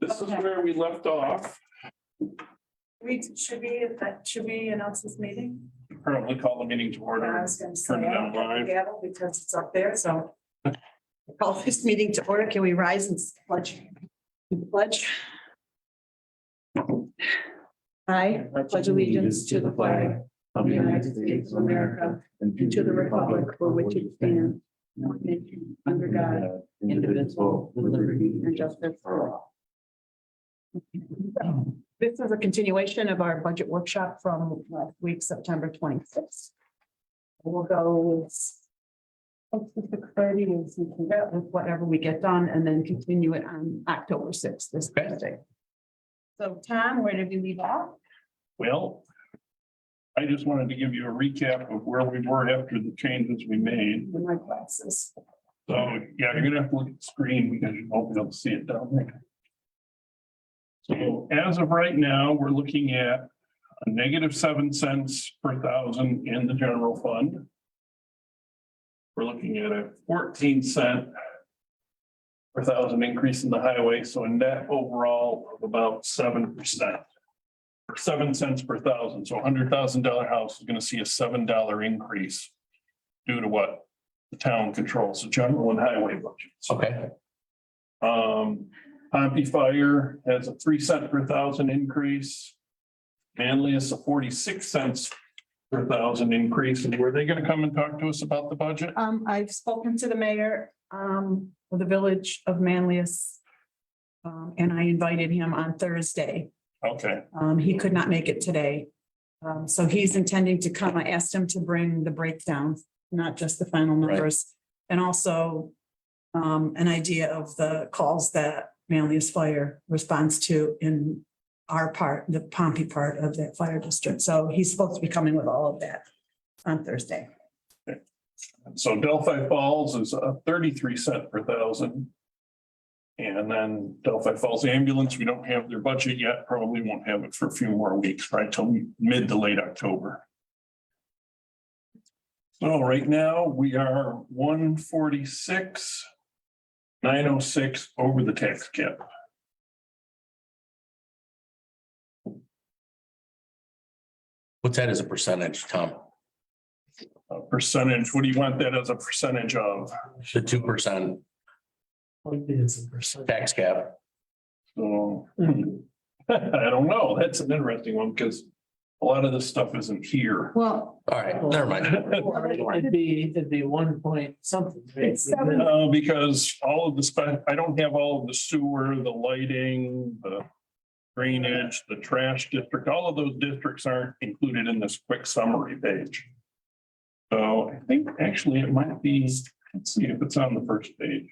This is where we left off. Should we announce this meeting? Currently call the meeting to I order. was gonna say, Turn it I down don't have live. the gavel because it's up there, so. Call this meeting to order. Can we rise and pledge? Pledge. I pledge allegiance to the flag of the United States of America and to the republic for which it stands, one nation, under God, indivisible, with liberty and justice for all. This is a continuation of our budget workshop from last week, September 26th. We'll go with 6:30 and see with whatever we get done, and then continue it on October 6th, this Thursday. So Tom, where did we leave off? Well, I just wanted to give you a recap of where we were after the changes we made. In my classes. So, yeah, you're gonna have to look at the screen because you won't be able to see it down there. So as of right now, we're looking at a -7 cents per thousand in the general fund. We're looking at a 14 cent per thousand increase in the highway, so a net overall of about 7%. Or 7 cents per thousand, so $100,000 house is gonna see a $7 increase due to what the town controls, the general and highway budgets. Okay, Pompey Fire has a 3 cent per thousand increase. Manly is a 46 cents per thousand increase. And were they gonna come and talk to us about the budget? I've spoken to the mayor of the village of Manlius. And I invited him on Thursday. Okay, He could not make it today. So he's intending to come. I asked him to bring the breakdown, not just the final numbers. And also an idea of the calls that Manlius Fire responds to in our part, the Pompey part of that fire district. So he's supposed to be coming with all of that on Thursday. so Delphi Falls is a 33 cent per thousand. And then Delphi Falls ambulance, we don't have their budget yet, probably won't have it for a few more weeks, right till mid to late October. So right now, we are 146,906 over the tax cap. what's that as a percentage, Tom? Percentage, what do you want that as a percentage of? The 2% tax cap. So I don't know, that's an interesting one because a lot of this stuff isn't here. Well, All right, never mind. It'd be 1 point something. Right? It's 7. Because all of the I don't have all of the sewer, the lighting, the drainage, the trash district, all of those districts aren't included in this quick summary page. So I think actually it might be, let's see if it's on the first page.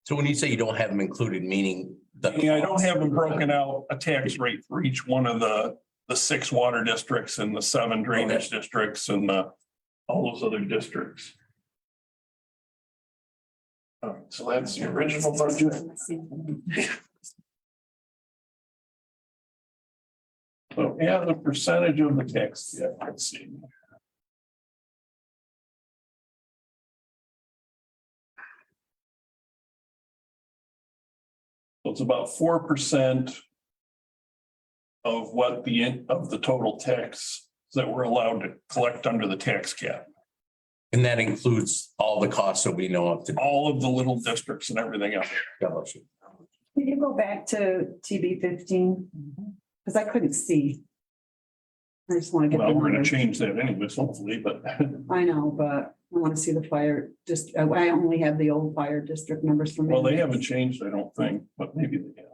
So when you say you don't have them included, meaning Yeah, I don't have them broken out a tax rate for each one of the 6 water districts and the 7 drainage districts and all those other districts. All right, so that's the original budget. So yeah, the percentage of the tax, yeah, let's see. So it's about 4% of what of the total tax that we're allowed to collect under the tax cap. and that includes all the costs that we know of to. All of the little districts and everything else. Demolition. Can you go back to TB 15? Because I couldn't see. I just want to get. Well, the we're gonna numbers. change that anyways, hopefully, but I know, but I want to see the fire I only have the old fire district numbers from. well, they haven't changed, I don't think, but maybe they have.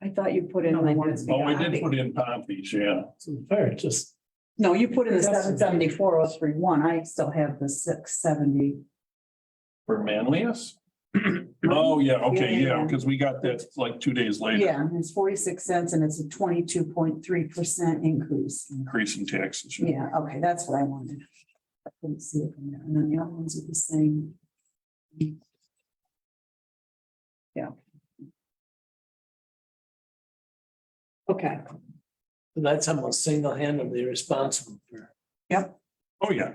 I thought you put in the ones. Oh, I did put in Pompey's, yeah. So fair, just No, you put in the 774,031. I still have the 670. For Manlius? Oh, yeah, okay, Yeah. yeah, because we got that like 2 days later. Yeah, it's 46 cents and it's a 22.3% increase. Increase in taxes. Yeah, okay, that's what I wanted. I couldn't see it from there. And then the other ones are the same. Yeah. Okay, that's almost single-handedly responsible for. Oh, yeah.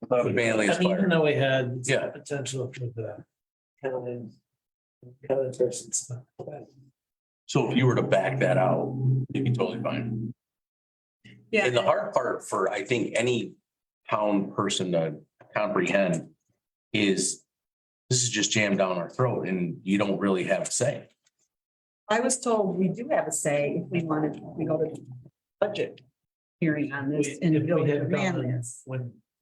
The Manlius I mean, fire. even though we had Yeah. potential for the county The other person's. So if you were to back that out, it'd be totally fine. Yeah. And the hard part for, I think, any town person to comprehend is this is just jammed down our throat and you don't really have a say. I was told we do have a say if we wanted, we go to budget hearing on this in the If we village had of gone Manlius.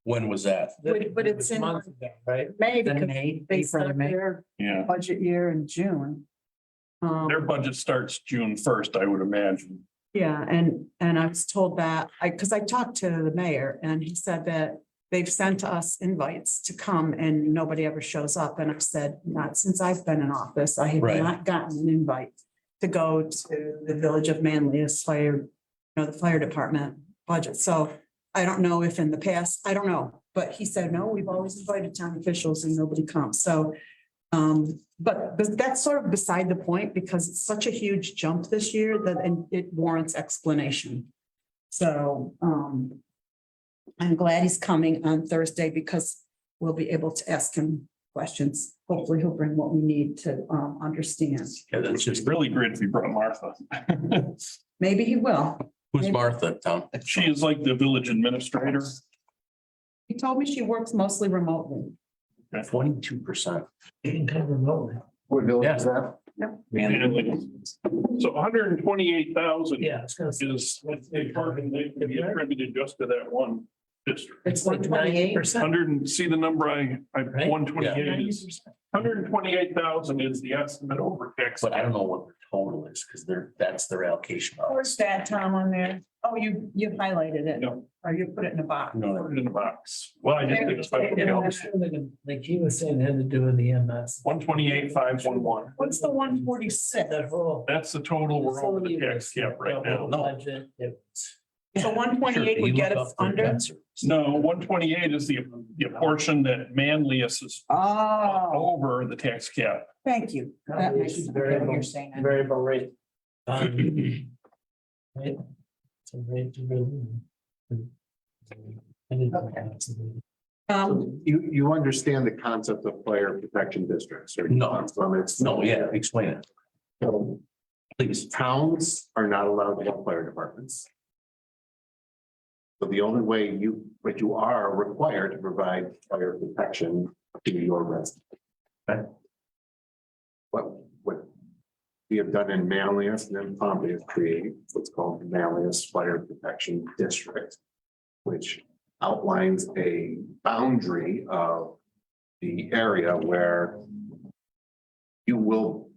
When was that? But it's in- Months ago, right? May, Then because May, they April or start May. their Yeah, budget year in June. their budget starts June 1st, I would imagine. Yeah, and I was told that, because I talked to the mayor and he said that they've sent us invites to come and nobody ever shows up. And I've said, not since I've been in office, I have Right. not gotten an invite to go to the village of Manlius fire, the fire department budget. So I don't know if in the past, I don't know, but he said, no, we've always invited town officials and nobody comes. So but that's sort of beside the point because it's such a huge jump this year that and it warrants explanation. So I'm glad he's coming on Thursday because we'll be able to ask him questions. Hopefully he'll bring what we need to understand. Yeah, that's It's just, really great if you brought Martha. Maybe he will. who's Martha, Tom? She is like the village administrator. He told me she works mostly remotely. 22%. You can come remotely. What village Yeah. is that? So 128,000 Yeah, it's gonna. is a parking that can be attributed just to that one district. It's 128. 100 see the number I Right. 128 is 128,000 is the estimate over tax. But I don't know what the total is because that's their allocation. Where's that, Tom, on there? Oh, you highlighted it. No, Or you put it in a box. No, put it in the box. Well, I didn't expect it. Like he was saying, it had to do with the MS. 128,511. What's the 146? That whole. That's the total. We're over the tax cap right now. Budget, it was. So 128 Sure, would you get look us up their under? answer. No, 128 is the portion that Manlius is Oh, over the tax cap. thank you. That makes sense. Variable, You're saying that. variable rate. Right? So rate to You understand the concept of fire protection districts, or? No. It's No, yeah, explain it, So please. towns are not allowed to have fire departments. So the only way but you are required to provide fire protection to your residents. Okay. What we have done in Manlius and then Pompey is create what's called the Manlius Fire Protection District, which outlines a boundary of the area where you will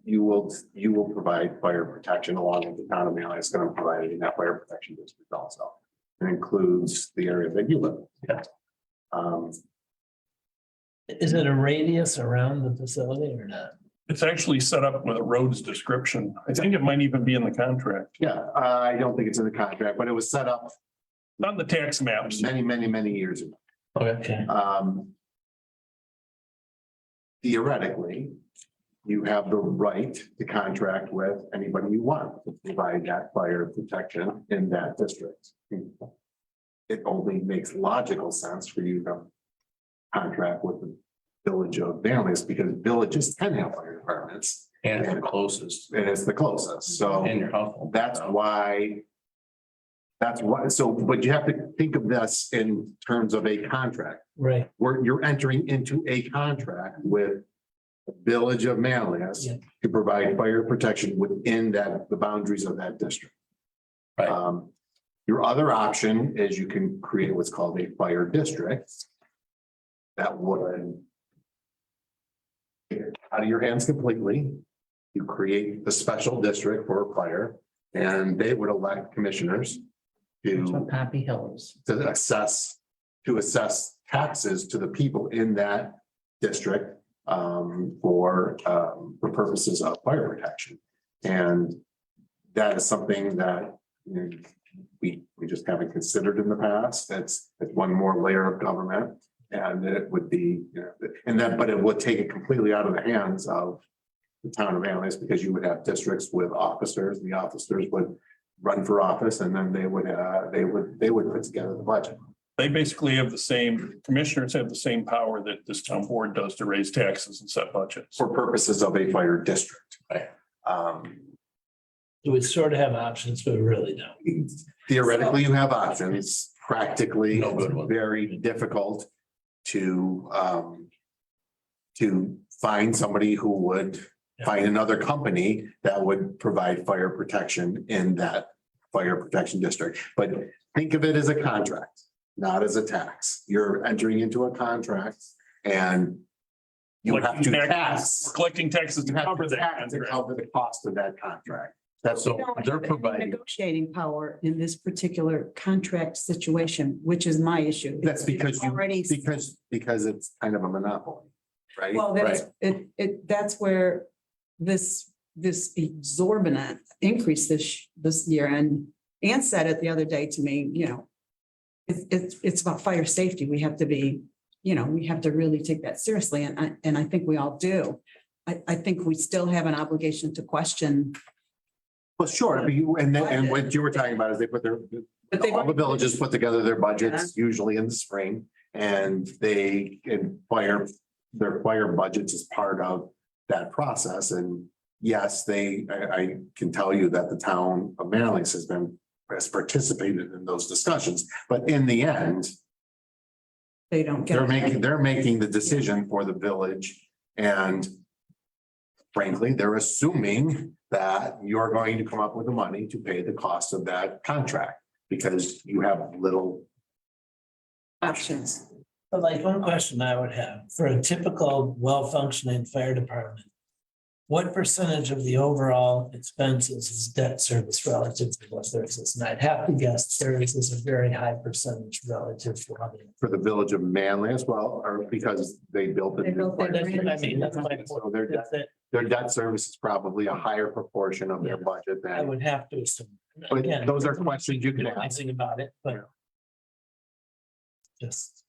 provide fire protection along with the town of Manlius is going to provide it in that fire protection district also. It includes the area that you live. Yeah. Is it a radius around the facility or not? It's actually set up with a roads description. I think it might even be in the contract, Yeah, I don't think it's in the contract, but it was set up not the tax maps. many years ago. Okay. Theoretically, you have the right to contract with anybody you want to provide that fire protection in that district. It only makes logical sense for you to contract with the village of Manlius because villages can have fire departments And it's the closest. and it's the closest. So And your household. that's why. So, but you have to think of this in terms of a contract. Right. Where you're entering into a contract with the village of Manlius Yeah. to provide fire protection within the boundaries of that district. Right. Your other option is you can create what's called a fire district. That would get it out of your hands completely. You create a special district for a fire and they would elect commissioners That's what to Poppy Hill is. assess taxes to the people in that district for purposes of fire protection. And that is something that we just haven't considered in the past. It's one more layer of government. And it would be, but it would take it completely out of the hands of the town of Manlius because you would have districts with officers. The officers would run for office and then they would put together the budget. They basically have the same, commissioners have the same power that this town board does to raise taxes and set budgets. For purposes of a fire district. Right. We sort of have options, but we really don't. Theoretically, you have options. Practically, No good it's one. very difficult to find somebody who would find another company that would provide fire protection in that fire protection district. But think of it as a contract, not as a tax. You're entering into a contract and you have to tax. We're collecting taxes to You have cover to that tax to contract. cover the cost of that contract. That's So We don't they're have any providing, negotiating power in this particular contract situation, which is my issue. That's because you, Already. because it's kind of a monopoly, right? Well, that's, that's where this exorbitant increase this year, and Ann said it the other day to me, you know, it's about fire safety. We have to be, you know, we have to really take that seriously, and I think we all do. I think we still have an obligation to question. Well, sure, but and what you were talking about is they put their, But they've all the already- villages put together their budgets, usually in the spring. And they acquire their fire budgets as part of that process. And yes, I can tell you that the town of Manlius has participated in those discussions, but in the end, They don't get. they're making the decision for the village. And frankly, they're assuming that you're going to come up with the money to pay the cost of that contract because you have little Options. But like one question I would have, for a typical well-functioning fire department, what percentage of the overall expenses is debt service relative to what theirs is? And I'd have to guess theirs is a very high percentage relative to others. for the village of Manlius, well, or because they built it. They built it. I mean, that's my So point. their That's it. debt service is probably a higher proportion of their budget I than, would have to assume. but Again, those are questions you can ask. Anything about it, but. Just.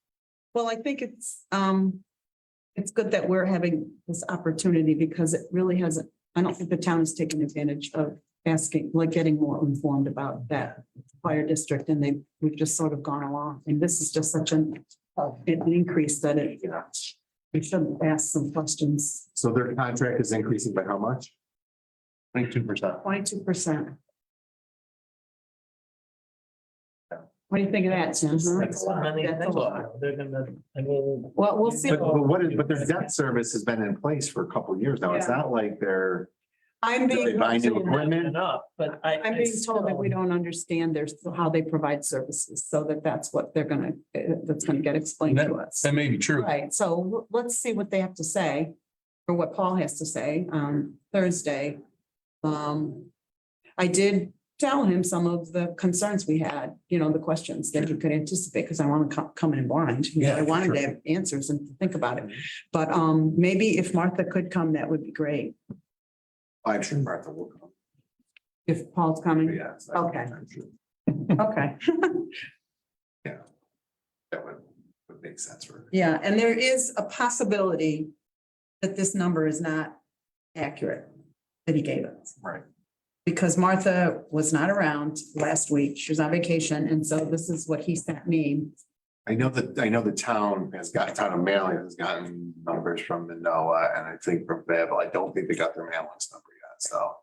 Well, I think it's good that we're having this opportunity because it really hasn't, I don't think the town is taking advantage of asking, like getting more informed about that fire district, and we've just sort of gone along, and this is just such an increase that we should ask some questions. So their contract is increasing by how much? 22%. 22%. What do you think of that, Tim? Huh? That's a lot. That's a lot. They're gonna, I mean. Well, we'll see. But their debt service has been in place for a couple of years now. It's not like they're, I'm they being, buy new equipment. Enough, but I. I'm being told that we don't understand how they provide services, so that's what that's gonna get explained to us. That may be true. Right, so let's see what they have to say, or what Paul has to say on Thursday. I did tell him some of the concerns we had, you know, the questions that you could anticipate, because I want to come in blind. You know, Yeah, I wanted sure. to have answers and to think about it. But maybe if Martha could come, that would be great. I'm sure Martha will come. If Paul's coming, Yes. Okay. I'm sure okay. that would make sense for her. Yeah, and there is a possibility that this number is not accurate that he gave us. Right. Because Martha was not around last week. She was on vacation. And so this is what he sent me. I know the town of Manlius has gotten numbers from Manoa and I think from Bev, I don't think they got their Manlius number yet, so.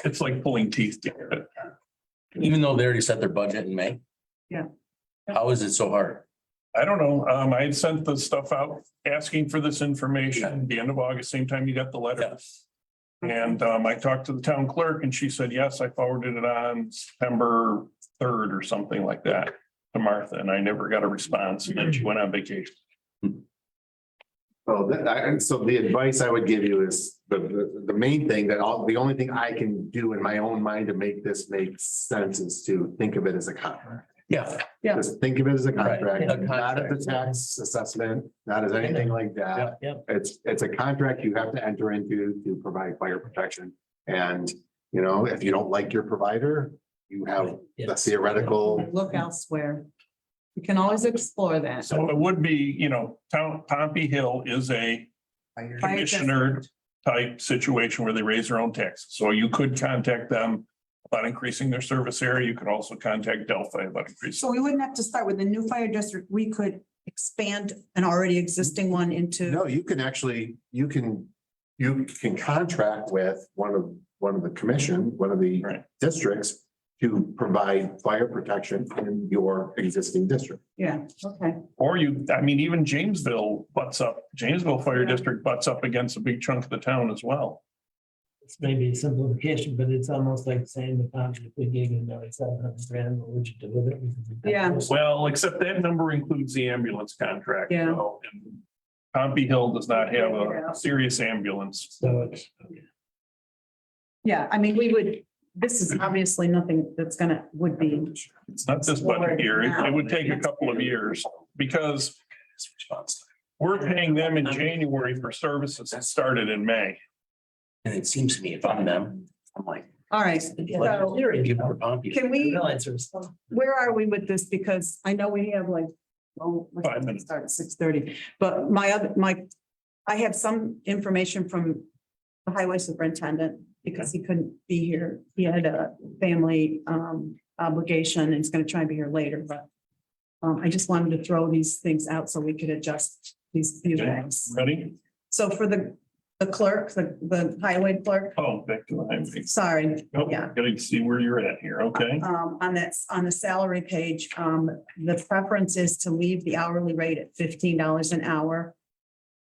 It's like pulling teeth to get it. Even though they already set their budget in May. Yeah. How is it so hard? I don't know. I had sent the stuff out asking for this information at the end of August, same time you got the letter. And I talked to the town clerk and she said, yes, I forwarded it on September 3rd or something like that to Martha, and I never got a response. And then she went on vacation. Well, so the advice I would give you is the main thing the only thing I can do in my own mind to make this make sense is to think of it as a contract. Yeah. Yeah. Just think of it as a Right, contract, a not as contract. a tax assessment, not as anything like that. Yep. It's a contract you have to enter into to provide fire protection. And, you know, if you don't like your provider, you have the theoretical. Look elsewhere. You can always explore that. So it would be, you know, Pompey Hill is a commissioner type situation where they raise their own taxes. So you could contact them about increasing their service area. You could also contact Delphi about increasing. So we wouldn't have to start with a new fire district. We could expand an already existing one into, No, you can actually, you can contract with one of the commission, one of the Right. districts to provide fire protection in your existing district. yeah, okay. Or even Janesville Janesville Fire Yeah. District butts up against a big chunk of the town as well. It's maybe a simplification, but it's almost like saying the town, if we gave you another 700,000, what would you do with it? Yeah. Well, except that number includes the ambulance contract. Yeah. So, and Pompey Hill does not have a serious ambulance. So it's, Yeah, I mean, this is obviously nothing that's would be, It's not this budget year. It would take a couple of years because It's response time. we're paying them in January for services that started in May. And it seems to me if I'm them, I'm like. all right. yeah, So theory, Give her Pompey. can we, realize there's. where are we with this? Because I know we have like, well, 5 minutes. start at 6:30, but I have some information from the highway superintendent because he couldn't be here. He had a family obligation and he's gonna try and be here later, but I just wanted to throw these things out so we could adjust these few Okay. things. Ready? So for the clerk, the highway clerk, Oh, back to the highway. sorry, Nope, Yeah. gotta see where you're at here. Okay. on the salary page, the preference is to leave the hourly rate at $15 an hour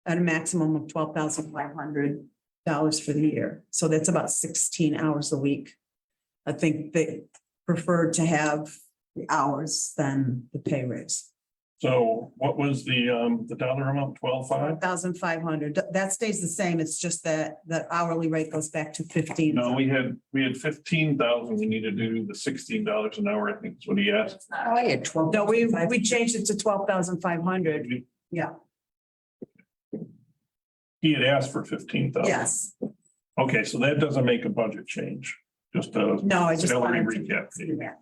at a maximum of $12,500 for the year. So that's about 16 hours a week. I think they prefer to have the hours than the pay raise. So what was the dollar amount? 12,500? 1,500, that stays the same. It's just that the hourly rate goes back to 15. No, we had 15,000. We need to do the $16 an hour. I think is what he asked. I had 12. No, we changed it to 12,500. Yeah. He had asked for 15,000. Yes. Okay, so that doesn't make a budget change, just a No, I just salary wanted to recap. do that.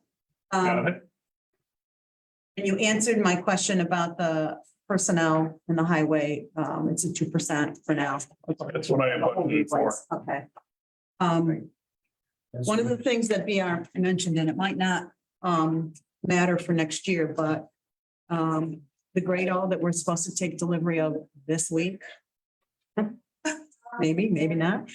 Got it? And you answered my question about the personnel in the highway. It's a 2% for now. That's what I am looking for. Okay. One of the things that BR mentioned, and it might not matter for next year, but the grade all that we're supposed to take delivery of this week. Maybe, maybe not.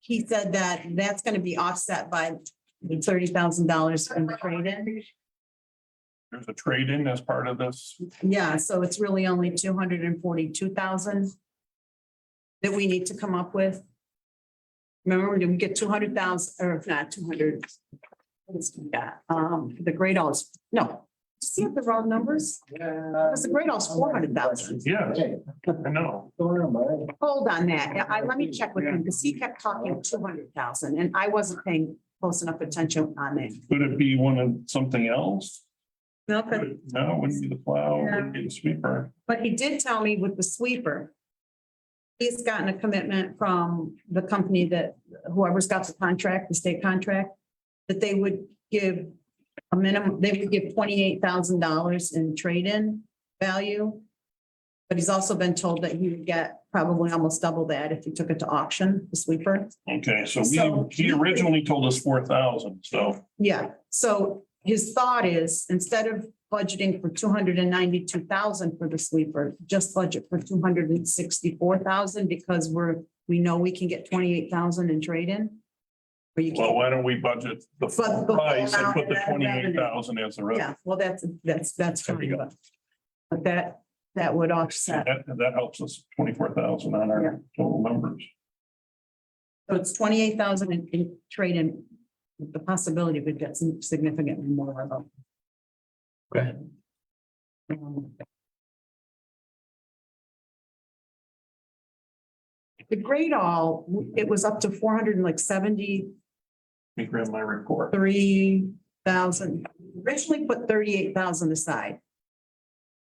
He said that that's going to be offset by the $30,000 in trade-in. There's a trade-in as part of this. Yeah, so it's really only 242,000 that we need to come up with. Remember, did we get 200,000 or if not 200? The great alls, no. See if the wrong numbers? Because the great all's 400,000. Yeah, I know. Hold on that. Let me check with him because he kept talking 200,000 and I wasn't paying close enough attention on that. Could it be one of something else? No, but No, it wouldn't be the plow, it wouldn't be the sweeper. But he did tell me with the sweeper. He's gotten a commitment from the company that whoever's got the contract, the state contract, that they would give a minimum, they would give $28,000 in trade-in value. But he's also been told that he would get probably almost double that if he took it to auction, the sweeper. Okay, so So- he originally told us 4,000, so. Yeah, so his thought is instead of budgeting for 292,000 for the sweeper, just budget for 264,000 because we know we can get 28,000 in trade-in. Or you Well, can't, why don't we budget the full But the full price and amount put the of that 28,000 as the revenue? yeah, well, that's There we fine, go. but that would offset. That helps us 24,000 on Yeah. our total numbers. So it's 28,000 in trade-in, with the possibility we get some significantly more of them. Okay. The grade all, it was up to 473,000. Let me grab my report. Originally put 38,000 aside.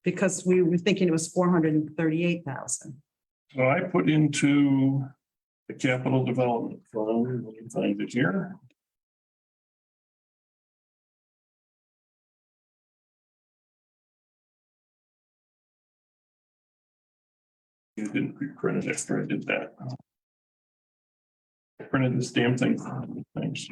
Because we were thinking it was 438,000. So I put into the capital development fund, let me find it here. You didn't pre-print it after I did that. Printed this damn thing. Thanks.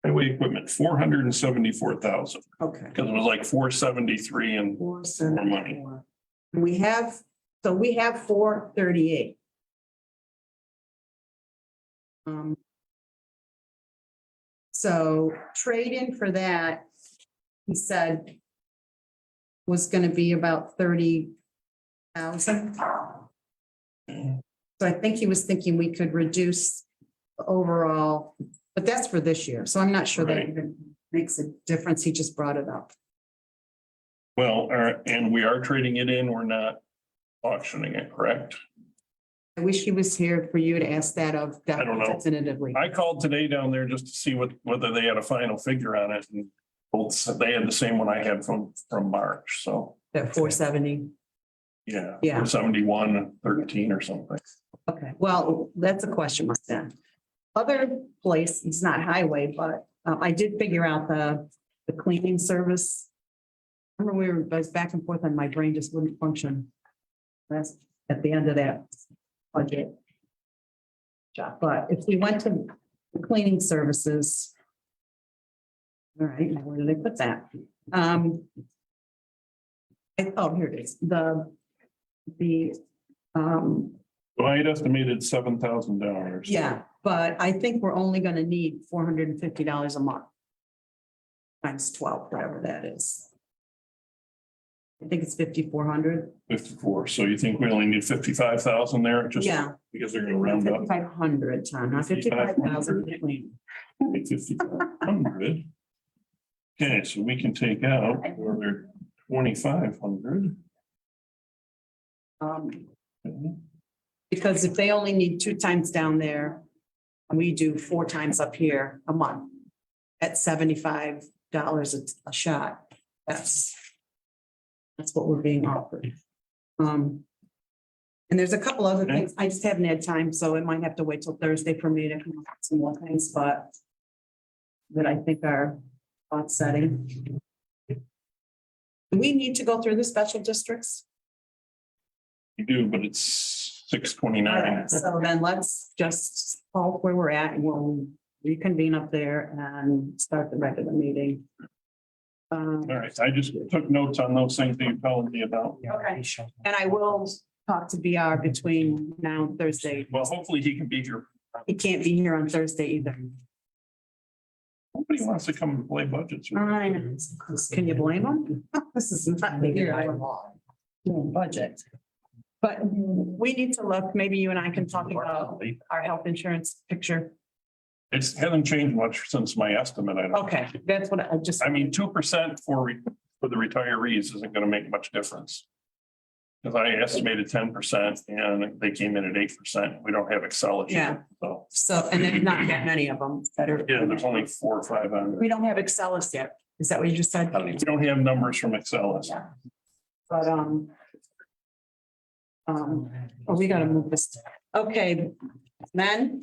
Highway equipment, 474,000, Okay. because it was like 473 and 474. We have, so we have 438. So trade-in for that, he said, was gonna be about 30,000. So I think he was thinking we could reduce the overall, but that's for this year, so I'm not sure that Right. even makes a difference. He just brought it up. well, and we are trading it in, we're not auctioning it, correct? I wish he was here for you to ask that of don't know. definitively. I called today down there just to see whether they had a final figure on it, and both said they had the same one I had from March, so, That 470. yeah. Yeah. 471, 13 or something. Okay, well, that's a question mark then. Other place, it's not highway, but I did figure out the cleaning service. Remember, I was back and forth and my brain just wouldn't function. That's at the end of that budget job, but if we went to the cleaning services. All right, now where did I put that? Oh, here it is, the, So I had estimated $7,000. yeah, but I think we're only gonna need $450 a month. Times 12, whatever that is. I think it's 5,400. 54, so you think we only need 55,000 there, just Yeah. because they're gonna round up 5,500, Tom, not 55,000. 5,500. Okay, so we can take out another 2,500. Because if they only need 2 times down there, and we do 4 times up here a month at $75 a shot, that's what we're being offered. And there's a couple other things, I just haven't had time, so it might have to wait till Thursday for me to come up with some more things, but that I think are offsetting. Do we need to go through the special districts? You do, but it's 629. So then let's just halt where we're at and we'll reconvene up there and start the regular meeting. All right, I just took notes on those things that you're telling me about. Okay. And I will talk to BR between now and Thursday. Well, hopefully he can be here. He can't be here on Thursday either. Nobody wants to come and play budgets. I know. Can you blame him? This is not the year I budget. But we need to look, maybe you and I can talk about our health insurance picture. It hasn't changed much since my estimate. I don't. Okay, that's what I just. I mean, 2% for the retirees isn't gonna make much difference. Because I estimated 10% and they came in at 8%. We don't have Excel. Yeah. So, So, and there's not that many of them that are. yeah, there's only 4 or 5 on there. We don't have Excel yet. Is that what you just said? We don't have numbers from Excel. Yeah. But, oh, we gotta move this. Okay, men.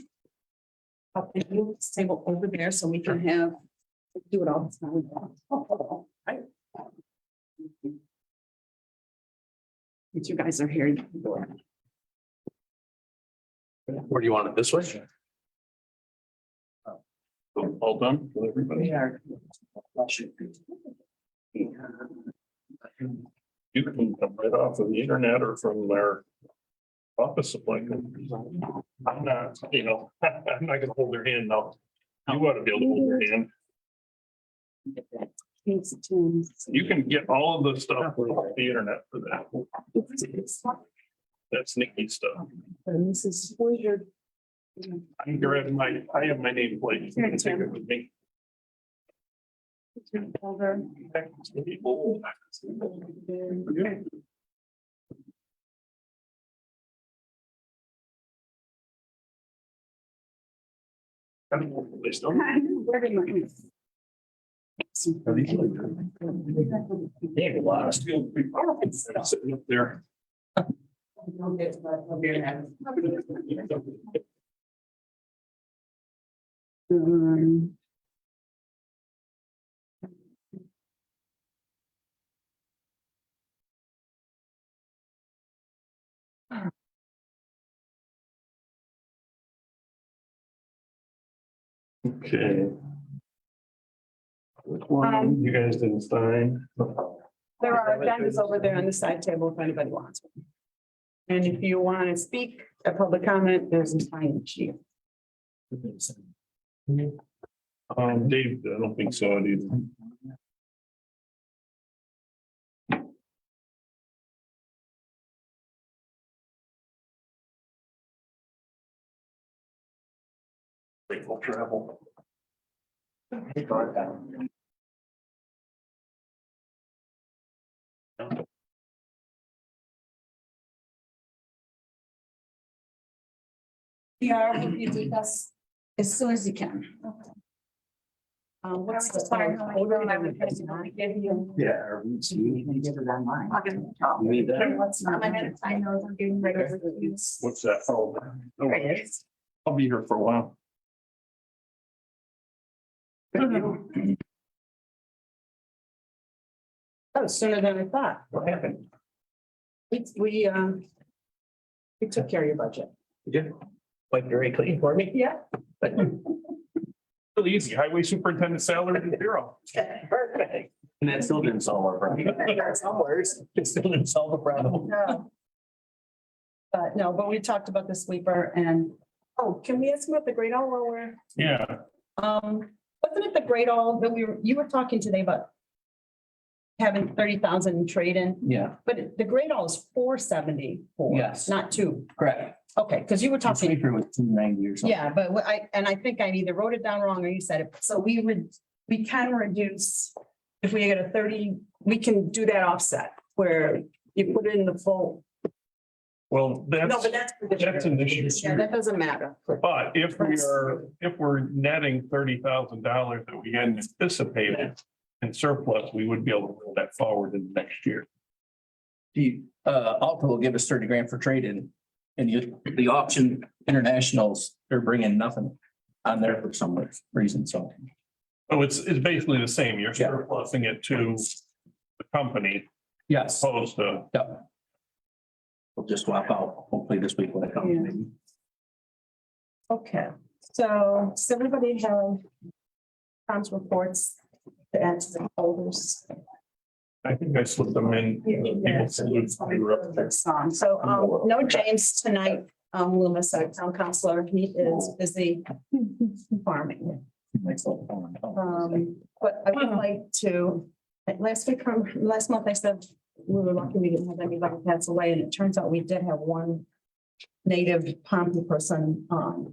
I'll take you this table over there so we can have, do it all. the time. Right. Since you guys are here. You can go ahead. Where do you want it this way? All done with everybody? We are. You can come right off of the internet or from their office supply. I'm not, I'm not gonna hold their hand now. You ought to be able to hold their hand. You can get all of the stuff off the internet for that. That's Nikki's stuff. And this is where's your. I can grab I have my name plate. You can take it with me. They still. Where did my- They lost. Sitting up there. Okay. Which one you guys didn't sign? There are agendas over there on the side table if anybody wants. one. And if you want to speak a public comment, there's a sign sheet. Dave, I don't think so either. Grateful travel. PR will be with us as soon as you can. What's the time? Yeah. What's that? Oh, I'll be here for a while. That was sooner than I thought. What happened? We took care of your budget. Like very clean for me. Yeah. Really easy. Highway superintendent salary is zero. Perfect. And that still didn't solve our problem. Some words, it still didn't solve the problem. No. But we talked about the sweeper and, oh, can we ask about the great all while we're, Yeah, wasn't it the great all that you were talking today about having 30,000 trade in, Yeah, but the great all is 474. Yes. Not two. correct. Okay, because you were The talking, sweeper was 290 or something. yeah, but I think I either wrote it down wrong or you said it. So we can reduce, if we get a 30, we can do that offset where you put in the full. well, No, but that's. for this that's year. an issue. Yeah, that doesn't matter. But if we're netting $30,000 that we hadn't anticipated in surplus, we would be able to roll that forward in the next year. Alta will give us 30 grand for trade-in. And the auction internationals, they're bringing nothing on there for some reason, so. Oh, it's basically the same. You're Yeah. surplusing it to the company Yes, opposed to, yeah. We'll just swap out hopefully this week when it comes. Yeah. maybe. Okay, so does everybody have Tom's reports to add to the folders? I think I slipped them in. People said- So, no James tonight, Loomis, our town councilor, he is busy farming. But I would like to, last month I said we were lucky we didn't have anybody pass away, and it turns out we did have one native Pompey person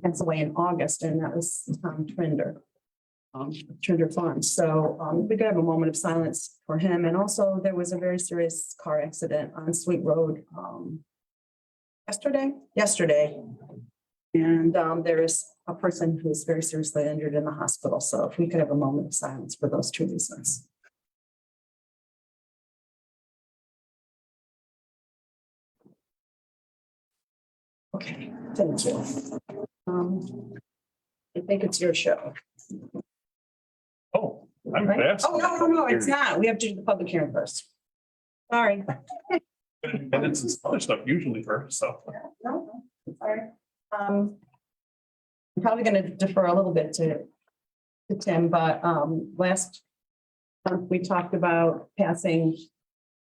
pass away in August, and that was Tom Trinder. Trinder Farms. So we could have a moment of silence for him. And also there was a very serious car accident on Sweet Road yesterday. And there is a person who is very seriously injured in the hospital. So if we could have a moment of silence for those two reasons. Okay, thank you. I think it's your show. Oh, I'm Right? fast. Oh, no, it's not. We have to do the public hearing first. Sorry. And it's this other stuff usually first, so. No, sorry. I'm probably gonna defer a little bit to Tim, but last month we talked about passing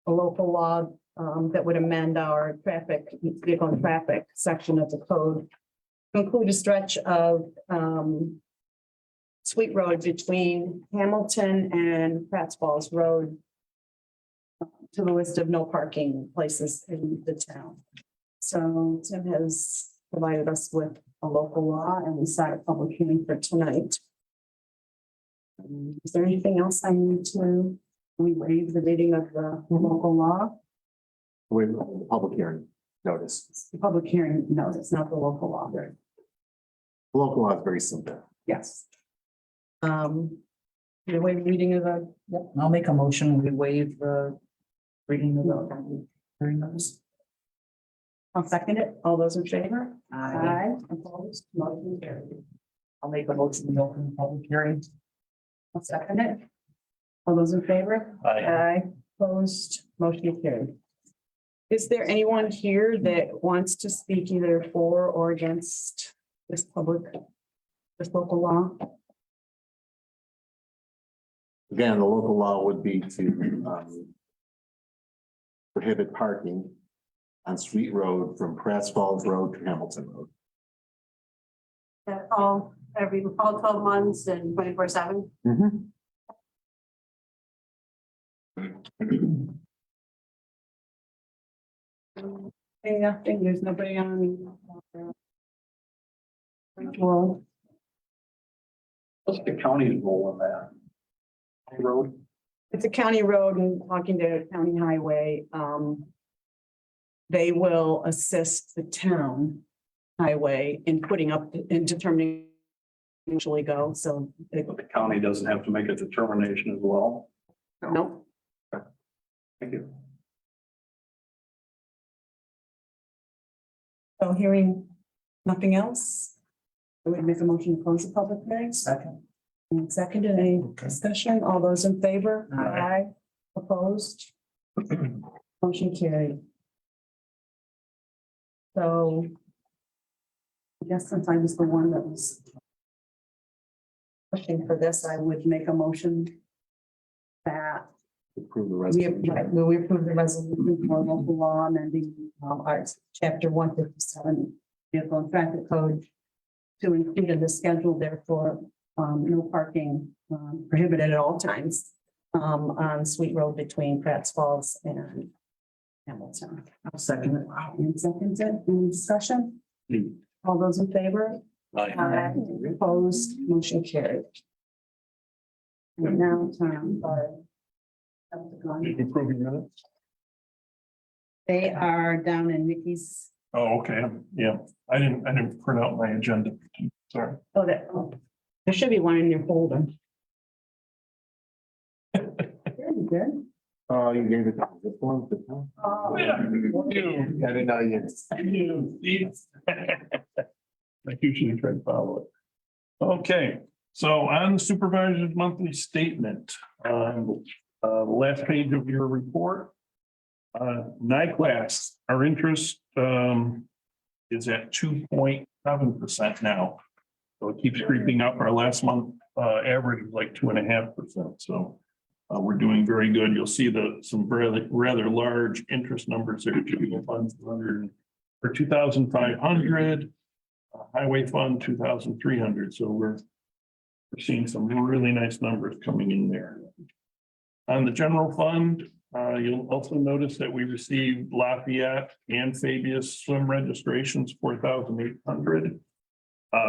a local law that would amend our vehicle and traffic section of the code to include a stretch of Sweet Road between Hamilton and Pratt's Falls Road to the list of no parking places in the town. So Tim has provided us with a local law and we set a public hearing for tonight. Is there anything else I need to, we waive the reading of the local law? Wait, the public hearing notice. The public hearing notice, not the local law. The local law is very simple. Yes. The way reading of the, Yep, I'll make a motion, we waive the reading of the hearing notice. I'll second it. All those in favor? Aye. Opposed? Motion carried. I'll make a motion, to open the public hearing. I'll second it. All those in favor? Aye. Opposed? Motion carried. Is there anyone here that wants to speak either for or against this local law? Again, the local law would be to prohibit parking on Sweet Road from Pratt's Falls Road to Hamilton Road. That's all 12 months and 24/7. Nothing, there's nobody on. Well, What's the county's role in that? Road? it's a county road and talking to a county highway, they will assist the town highway in putting up, in determining usually go, so, But the county doesn't have to make a determination as well. no. Thank you. So hearing nothing else, I would make a motion to close the public hearing. Second. And seconded, any discussion? All those in favor? Aye. Opposed? Motion carried. So I guess since I was the one that was pushing for this, I would make a motion that Approve the we resolution. approve the resolution for local law amending arts, chapter 157, vehicle and traffic code to include in the schedule, therefore, no parking prohibited at all times on Sweet Road between Pratt's Falls and Hamilton. I'll second it. And seconded, any discussion? All those in favor? Aye. Opposed, motion carried. And now, Tom, Approving minutes? they are down in Nikki's, Oh, okay, yeah, I didn't print out my agenda, sorry. there should be one in your folder. Very good. Oh, you gave it to this one? This one? Oh, I didn't know you. I usually try to follow it. Okay, so on the supervisor's monthly statement, the last page of your report. NICLAS, our interest is at 2.7% now. So it keeps creeping up. Our last month average was like 2.5%. So we're doing very good. You'll see some rather large interest numbers there. General funds for 2,500, highway fund 2,300. So we're seeing some really nice numbers coming in there. On the general fund, you'll also notice that we received Lafayette and Fabius swim registrations, 4,800.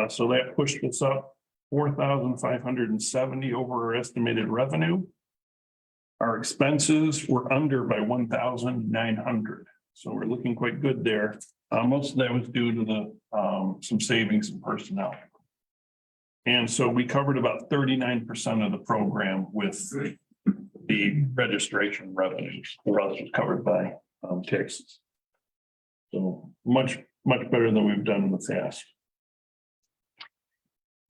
So that pushed us up 4,570 over our estimated revenue. Our expenses were under by 1,900. So we're looking quite good there. Most of that was due to the some savings in personnel. And so we covered about 39% of the program with the registration revenues. The rest was covered by taxes. So much better than we've done in the past.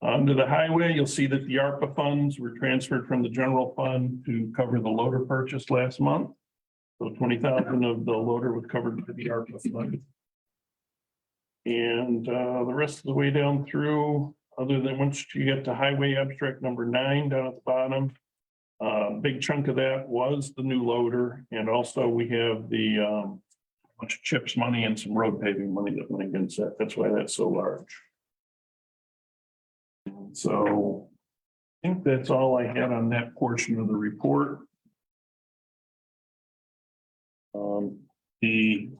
Under the highway, you'll see that the ARPA funds were transferred from the general fund to cover the loader purchase last month. So 20,000 of the loader was covered by the ARPA fund. And the rest of the way down through, other than once you get to highway abstract number 9 down at the bottom, big chunk of that was the new loader. And also we have the bunch of CHIPS money and some road paving money that went against that. That's why that's so large. So I think that's all I had on that portion of the report. The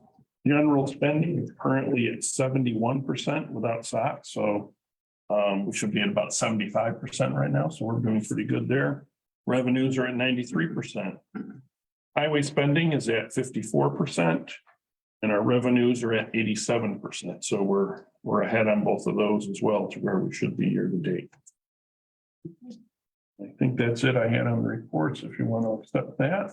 general spending is currently at 71% without SOC. So we should be at about 75% right now. So we're doing pretty good there. Revenues are at 93%. Highway spending is at 54%. And our revenues are at 87%. So we're ahead on both of those as well to where we should be year to date. I think that's it I had on the reports. If you want to accept that.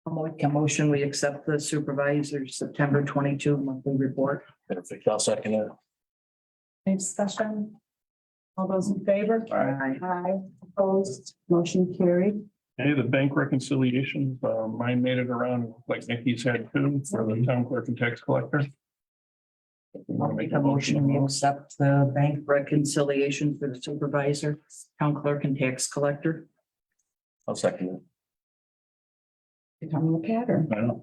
I'll make a motion, we accept the supervisor's September 22 monthly report. Perfect. I'll second it. Any discussion? All those in favor? Aye. Aye, opposed, motion carried. Hey, the bank reconciliations, mine made it around like Nikki's had too, for the town clerk and tax collector. I'll make a motion, we accept the bank reconciliation for the supervisor, town clerk and tax collector. I'll second it. Becoming a pattern. I don't,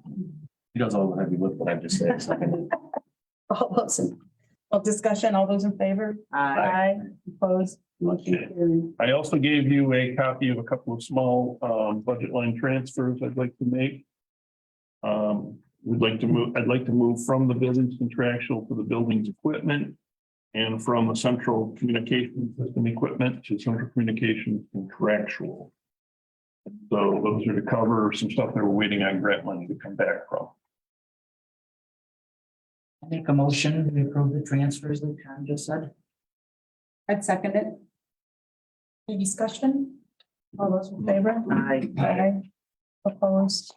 He does all the heavy lift, but I just said. All those, all discussion, all those in favor? Aye. Opposed, motion carried. I also gave you a copy of a couple of small budget line transfers I'd like to make. I'd like to move from the buildings contractual to the buildings equipment. And from the central communication system equipment to central communications contractual. So those are to cover some stuff that we're waiting on grant money to come back from. I'll make a motion, we approve the transfers that Tom just said. I'd second it. Any discussion? All those in favor? Aye. Aye. Opposed?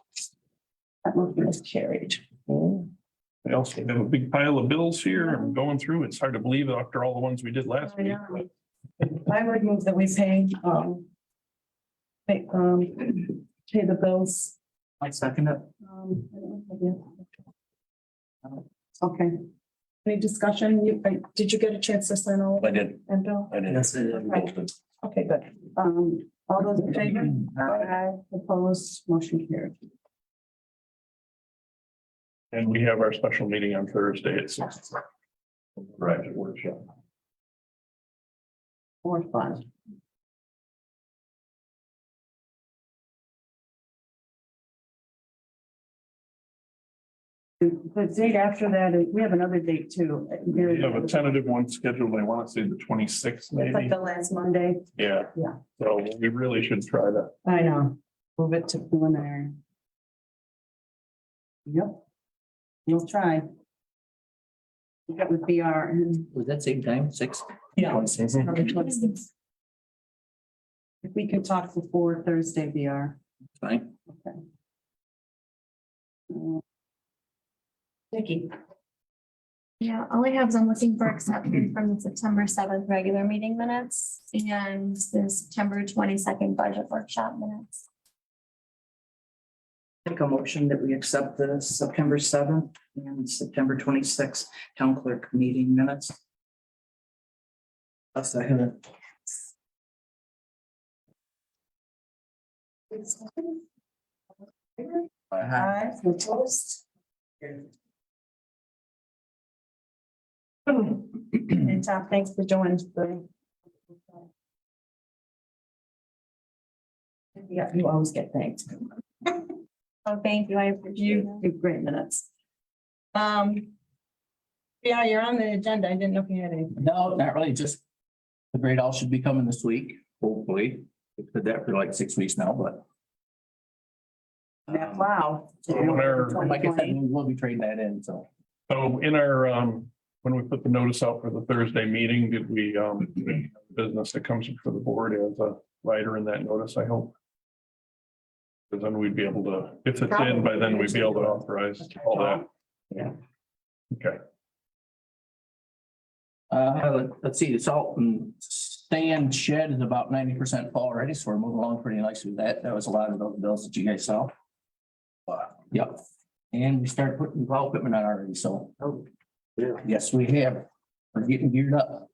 That motion is carried. I also have a big pile of bills here. I'm going through. It's hard to believe after all the ones we did last week. I would move that we pay, pay the bills. I'll second it. Okay. Any discussion? Did you get a chance to sign all? I did. And Bill? I did. Yes, it is. Okay, good. All those in favor? Aye. Opposed, motion carried. And we have our special meeting on Thursday at 6. Right, workshop. More fun. The date after that, we have another date too. We have a tentative one scheduled. I want to say the 26th, It's like maybe. the last Monday. Yeah. Yeah. So we really should try that. I know. Move it to preliminary. Yep. You'll try. We got with BR and. Was that same time, 6? Yeah. Number 26. If we can talk before Thursday, BR. Fine. Okay. Vicky. Yeah, all I have is I'm looking for acceptance from the September 7th regular meeting minutes and the September 22nd budget workshop minutes. Make a motion that we accept the September 7th and September 26th town clerk meeting minutes. I'll second it. Aye. Opposed? And Tom, thanks for joining. Yeah, you always get thanked. Oh, thank you. I appreciate You it. do great minutes. Yeah, you're on the agenda. I didn't know if you had any. No, not really, just the grade all should be coming this week, hopefully. We've had that for like 6 weeks now, but. Wow. So in our, Like I said, we'll be trading that in, so. so in our, when we put the notice out for the Thursday meeting, did we, business that comes for the board as a writer in that notice, I hope. Because then we'd be able to, if it's in, by then we'd be able to authorize all that. Yeah. Okay. Let's see, the salt and sand shed is about 90% full already, so we're moving along pretty nicely with that. That was a lot of those bills that you guys saw. Yep, and we started putting plow equipment on already, so. Oh. Yes, we have. We're getting geared up.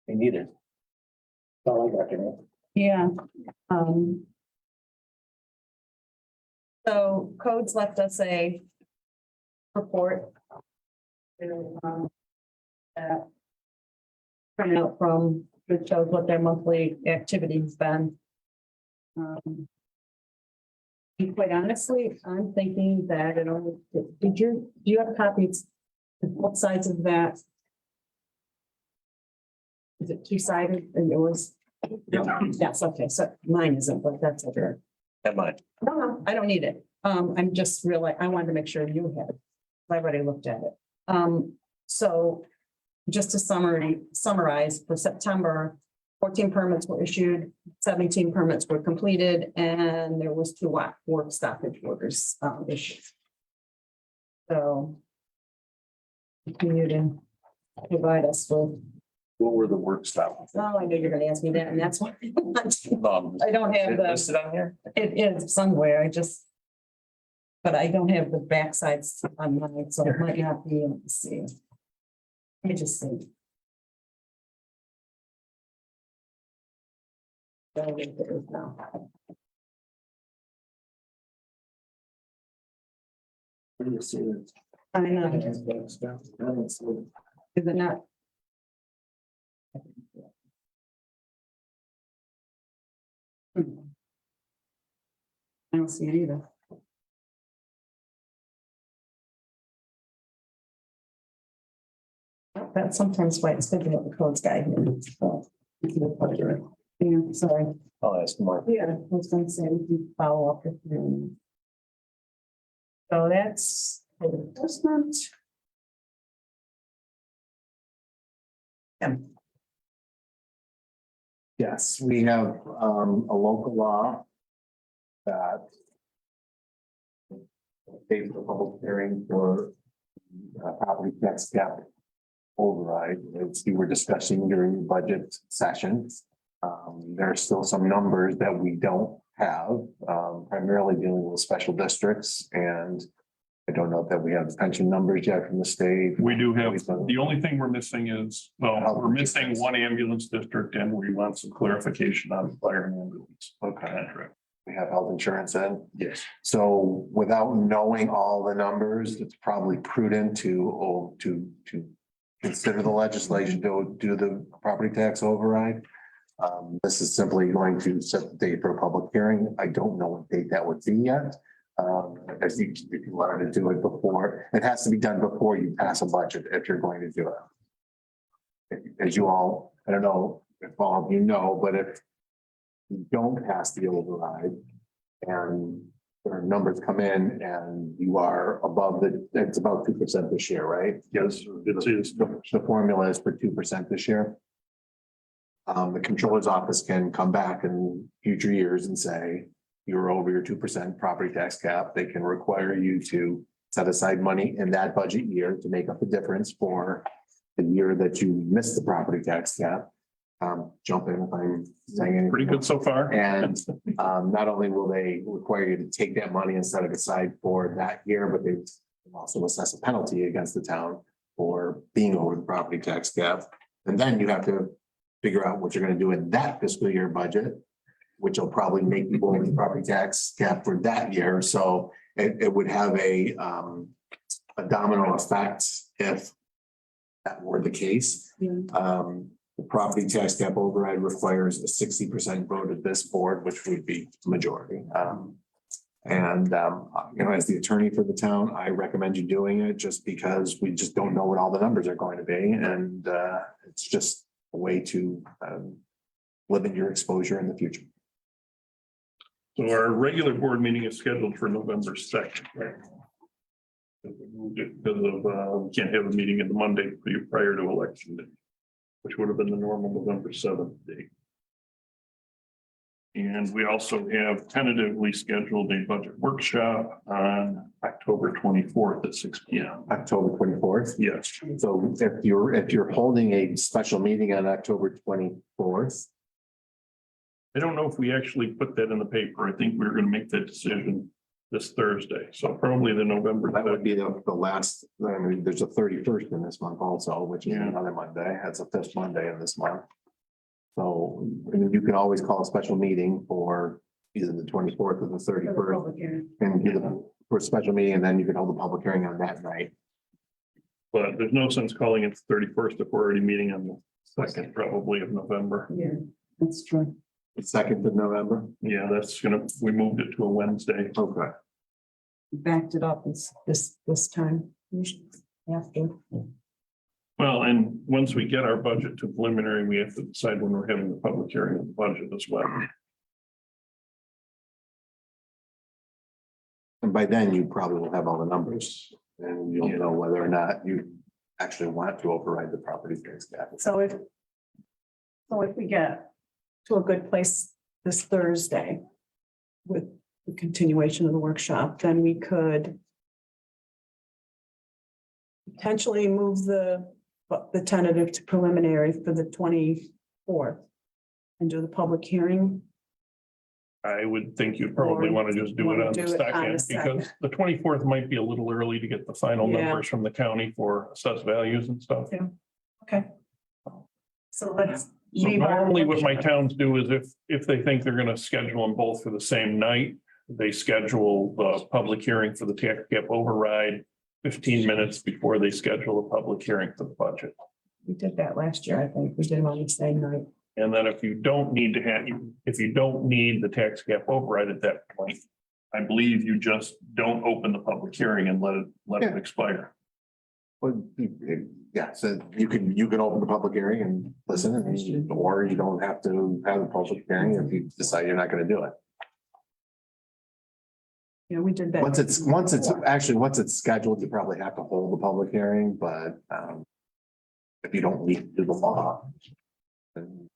They need it. That's all I got there. Yeah. So codes left us a report. Printed out from, that shows what their monthly activity's been. And quite honestly, I'm thinking that, do you have copies of both sides of that? Is it two-sided and yours? Yes, okay, so mine isn't, but that's okay. Am I? No, I don't need it. I'm just really, I wanted to make sure you had it. I already looked at it. So just to summarize, for September, 14 permits were issued, 17 permits were completed, and there was 2 work stoppage orders issued. So continue to provide us with What were the work style? Oh, I knew you're gonna ask me that, and that's why. Um, I don't have the, listed on here? it is somewhere, I just. But I don't have the backsides on mine, so it might not be, let's see. Let me just see. There it is now. Where do you see it? I know, I don't see it. is it not? I don't see it either. That's sometimes why it's good to have the codes guide. here. So, yeah, sorry. I'll ask Mark. Yeah, I was gonna say, we can follow up with you. So that's for the adjustment. Yeah. Yes, we have a local law that pays the public hearing for property tax cap override, as you were discussing during the budget session. There are still some numbers that we don't have, primarily dealing with special districts, and I don't know that we have the pension numbers yet from the state. We do have, the only thing we're missing is, well, Health we're missing insurance. one ambulance district and we want some clarification on fire and ambulance. Okay, Contract. we have health insurance in. Yes. So without knowing all the numbers, it's probably prudent to consider the legislation to do the property tax override. This is simply going to set the date for a public hearing. I don't know what date that would be yet. As you wanted to do it before, it has to be done before you pass a budget if you're going to do it. As you all, I don't know if all of you know, but if you don't pass the override and their numbers come in and you are above it's about 2% this year, right? Yes, it is. The formula is for 2% this year. The controller's office can come back in future years and say, you're over your 2% property tax cap. They can require you to set aside money in that budget year to make up the difference for the year that you missed the property tax cap. Jump in if I'm saying anything. Pretty good so far. And not only will they require you to take that money and set it aside for that year, but they will also assess a penalty against the town for being over the property tax cap. And then you have to figure out what you're going to do in that fiscal year budget, which will probably make you over the property tax cap for that year. So it would have a domino effect if that were the case. Yeah. The property tax cap override requires a 60% vote of this board, which would be majority. As the attorney for the town, I recommend you doing it just because we just don't know what all the numbers are going to be. And it's just a way to limit your exposure in the future. So our regular board meeting is scheduled for November 2nd, right? We moved it because of, we can't have a meeting in the Monday prior to election day, which would have been the normal November 7th date. And we also have tentatively scheduled a budget workshop on October 24th at 6 p.m. October 24th. Yes, So if you're holding a special meeting on October 24th, I don't know if we actually put that in the paper. I think we're going to make that decision this Thursday. So probably the November. that would be the last, I mean, there's a 31st in this month also, which is Yeah. another Monday. That's the fifth Monday of this month. So, I mean, you can always call a special meeting for either the 24th or the 31st and do the for a special meeting, and then you can hold a public hearing on that night. But there's no sense calling it the 31st if we're already meeting on the 2nd, probably of November. Yeah, that's true. The 2nd of November. Yeah, we moved it to a Wednesday. Okay. Backed it up this time. After. Well, and once we get our budget to preliminary, we have to decide when we're having the public hearing of the budget as well. And by then you probably will have all the numbers and you'll know whether or not you actually want to override the property tax cap. So if we get to a good place this Thursday with the continuation of the workshop, then we could potentially move the but the tentative to preliminary for the 24th and do the public hearing. I would think you'd probably Or want to just do it wanna on do the it on the second, because the 24th might be a little early to get the final Yeah. numbers from the county for assessed values and stuff. Okay. So let's. So leave our normally what my workshop. towns do is if they think they're gonna schedule them both for the same night, they schedule the public hearing for the tax cap override 15 minutes before they schedule a public hearing for the budget. We did that last year, I think. We did it on the same night. And then if you don't need to have, if you don't need the tax cap override at that point, I believe you just don't open the public hearing and let it expire. Well, yeah, so you can open the public hearing and listen, or you don't have to have a public hearing if you decide you're not gonna do it. Yeah, we did that. Once it's scheduled, you probably have to hold the public hearing, but if you don't need to do the law. then-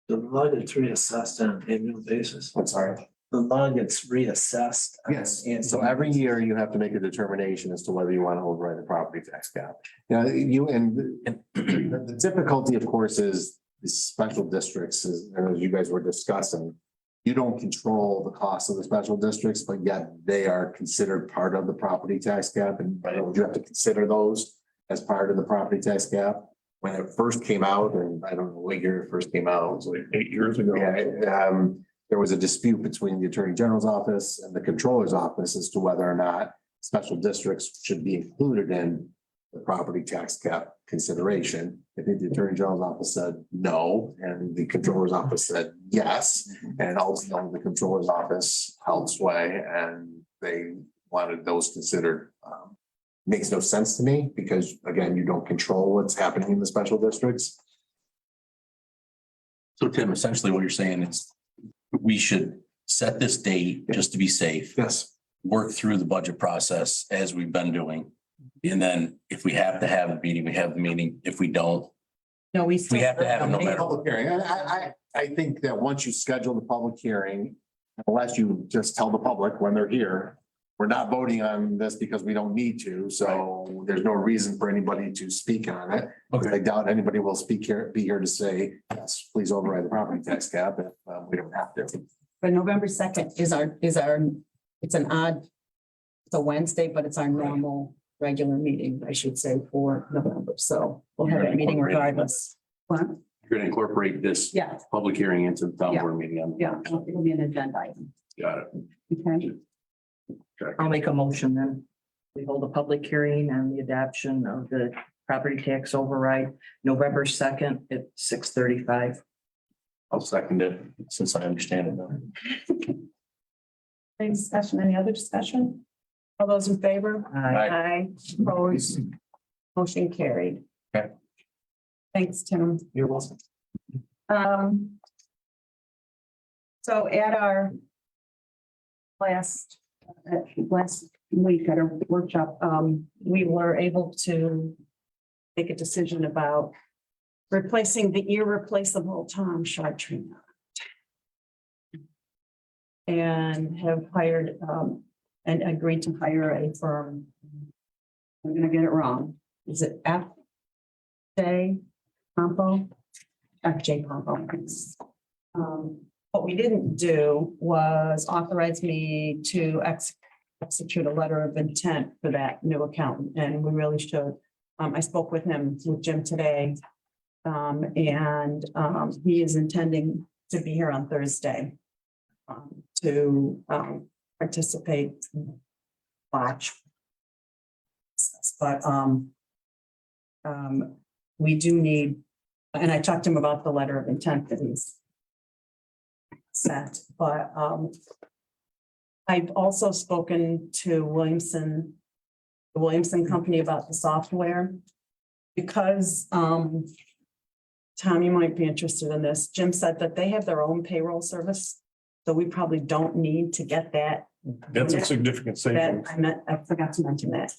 The law gets reassessed on an annual basis. I'm sorry. The law gets reassessed. on an Yes, annual so every year you have to make a determination as to whether you want to override the property tax cap. Now, the difficulty, of course, is the special districts, as you guys were discussing. You don't control the cost of the special districts, but yet they are considered part of the property tax cap, and you have to consider those as part of the property tax cap. When it first came out, and I don't know what year it first came out, it was like 8 years ago. yeah, there was a dispute between the Attorney General's office and the Controller's office as to whether or not special districts should be included in the property tax cap consideration. I think the Attorney General's office said no, and the Controller's office said yes. And ultimately, the Controller's office held sway, and they wanted those considered. Makes no sense to me, because again, you don't control what's happening in the special districts. So Tim, essentially what you're saying is we should set this date just to be safe, Yes. work through the budget process as we've been doing. And then if we have to have a meeting, we have the meeting. If we don't, No, we. we have to have it no matter what. Public hearing. I think that once you schedule the public hearing, unless you just tell the public when they're here, we're not voting on this because we don't need to, so there's no reason for anybody to speak on it. I doubt anybody will be here to say, yes, please override the property tax cap if we don't have to. But November 2nd is our, it's a Wednesday, but it's our normal regular meeting, I should say, for November. So we'll have that meeting regardless. What? You're gonna incorporate this Yeah, public hearing into the town board meeting. yeah, it'll be an agenda item. Got it. Okay. I'll make a motion then. We hold a public hearing on the adoption of the property tax override November 2nd at 6:35. I'll second it since I understand it now. Any discussion, any other discussion? All those in favor? Aye. Opposed? Motion carried. Okay. Thanks, Tim. You're welcome. So at our last week at our workshop, we were able to make a decision about replacing the irreplaceable Tom Chartrand. And have hired, and agreed to hire a firm. I'm gonna get it wrong. Is it FJ Pompo? FJ Pompo. What we didn't do was authorize me to execute a letter of intent for that new accountant, and we really should. I spoke with him, with Jim today. And he is intending to be here on Thursday. To participate, watch. But we do need, and I talked to him about the letter of intent that he's sent, but I've also spoken to Williamson, the Williamson Company, about the software. Because Tom, you might be interested in this. Jim said that they have their own payroll service. So we probably don't need to get that. That's a significant savings. I forgot to mention that.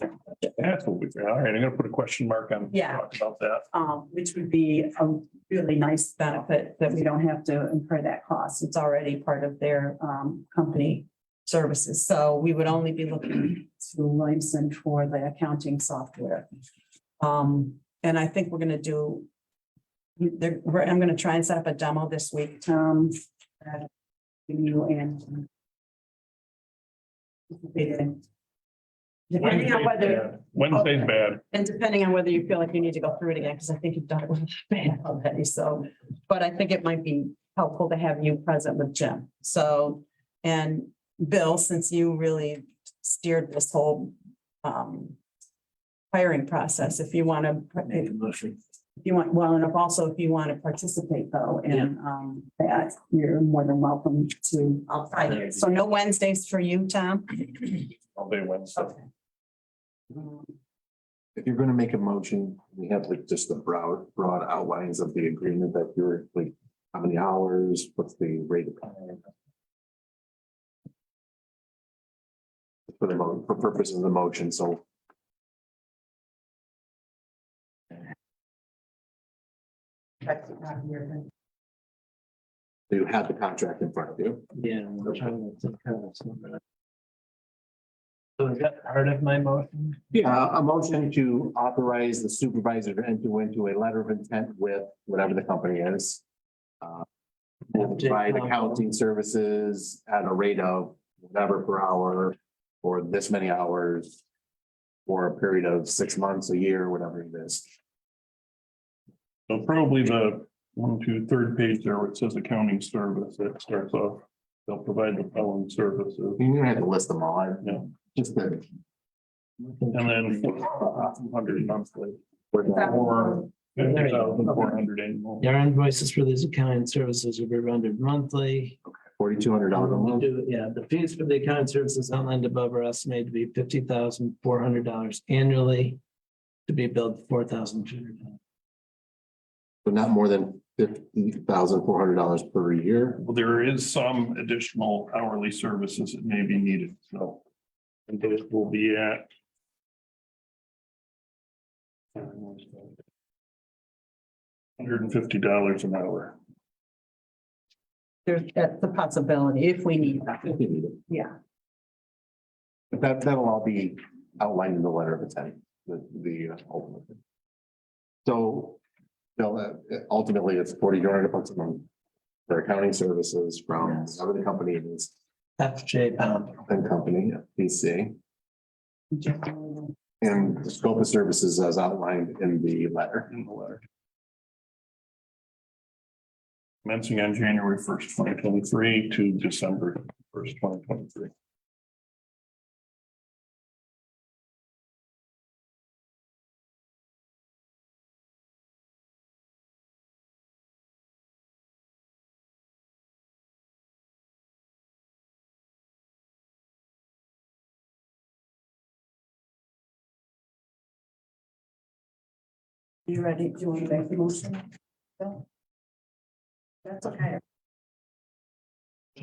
That's what we, all right, I'm gonna put a question mark on. Yeah. Talk about that. Which would be a really nice benefit that we don't have to incur that cost. It's already part of their company services. So we would only be looking to Williamson for the accounting software. And I think we're gonna do. I'm gonna try and set up a demo this week, Tom. You and. Depending on whether, Wednesday's bad. and depending on whether you feel like you need to go through it again, because I think you've done it with band already, so. But I think it might be helpful to have you present with Jim, so, and Bill, since you really steered this whole hiring process, if you want to, Make a motion. if you want, well, and if also if you want to participate though, in that, you're more than welcome to, I'll try to. So no Wednesdays for you, Tom? All day Wednesday. If you're gonna make a motion, we have like just the broad outlines of the agreement that you're like, how many hours, what's the rate of time? For purposes of the motion, so. You have the contract in front of you. Yeah. I'm trying to think how that's numbered. So is that part of my motion? A motion to authorize the supervisor to enter into a letter of intent with whatever the company is. And provide accounting services at a rate of whatever per hour, or this many hours. For a period of 6 months, a year, whatever it is. So probably the 1, 2, 3rd page there where it says accounting service, that starts off, they'll provide the following services. You're gonna have to list them all. Yeah. Just the. And then 200 monthly. Or 50,400 annual. Our invoices for these accounting services will be rendered monthly. $4,200 a month. Yeah, the fees for the accounting services outlined above are estimated to be $50,400 annually, to be billed $4,200. But not more than $50,400 per year. Well, there is some additional hourly services that may be needed, so. And those will be at. $150 an hour. That's a possibility if we need that, If you need it. yeah. But that'll all be outlined in the letter of intent, the ultimate. So, Bill, ultimately, it's $4,200 a month for accounting services from whatever the company is, FJ Pound. and company, PC. And the scope of services as outlined in the letter. Commencing on January 1st, 2023 to December 1st, 2023. You ready? Do you want to make the motion? Bill? That's okay.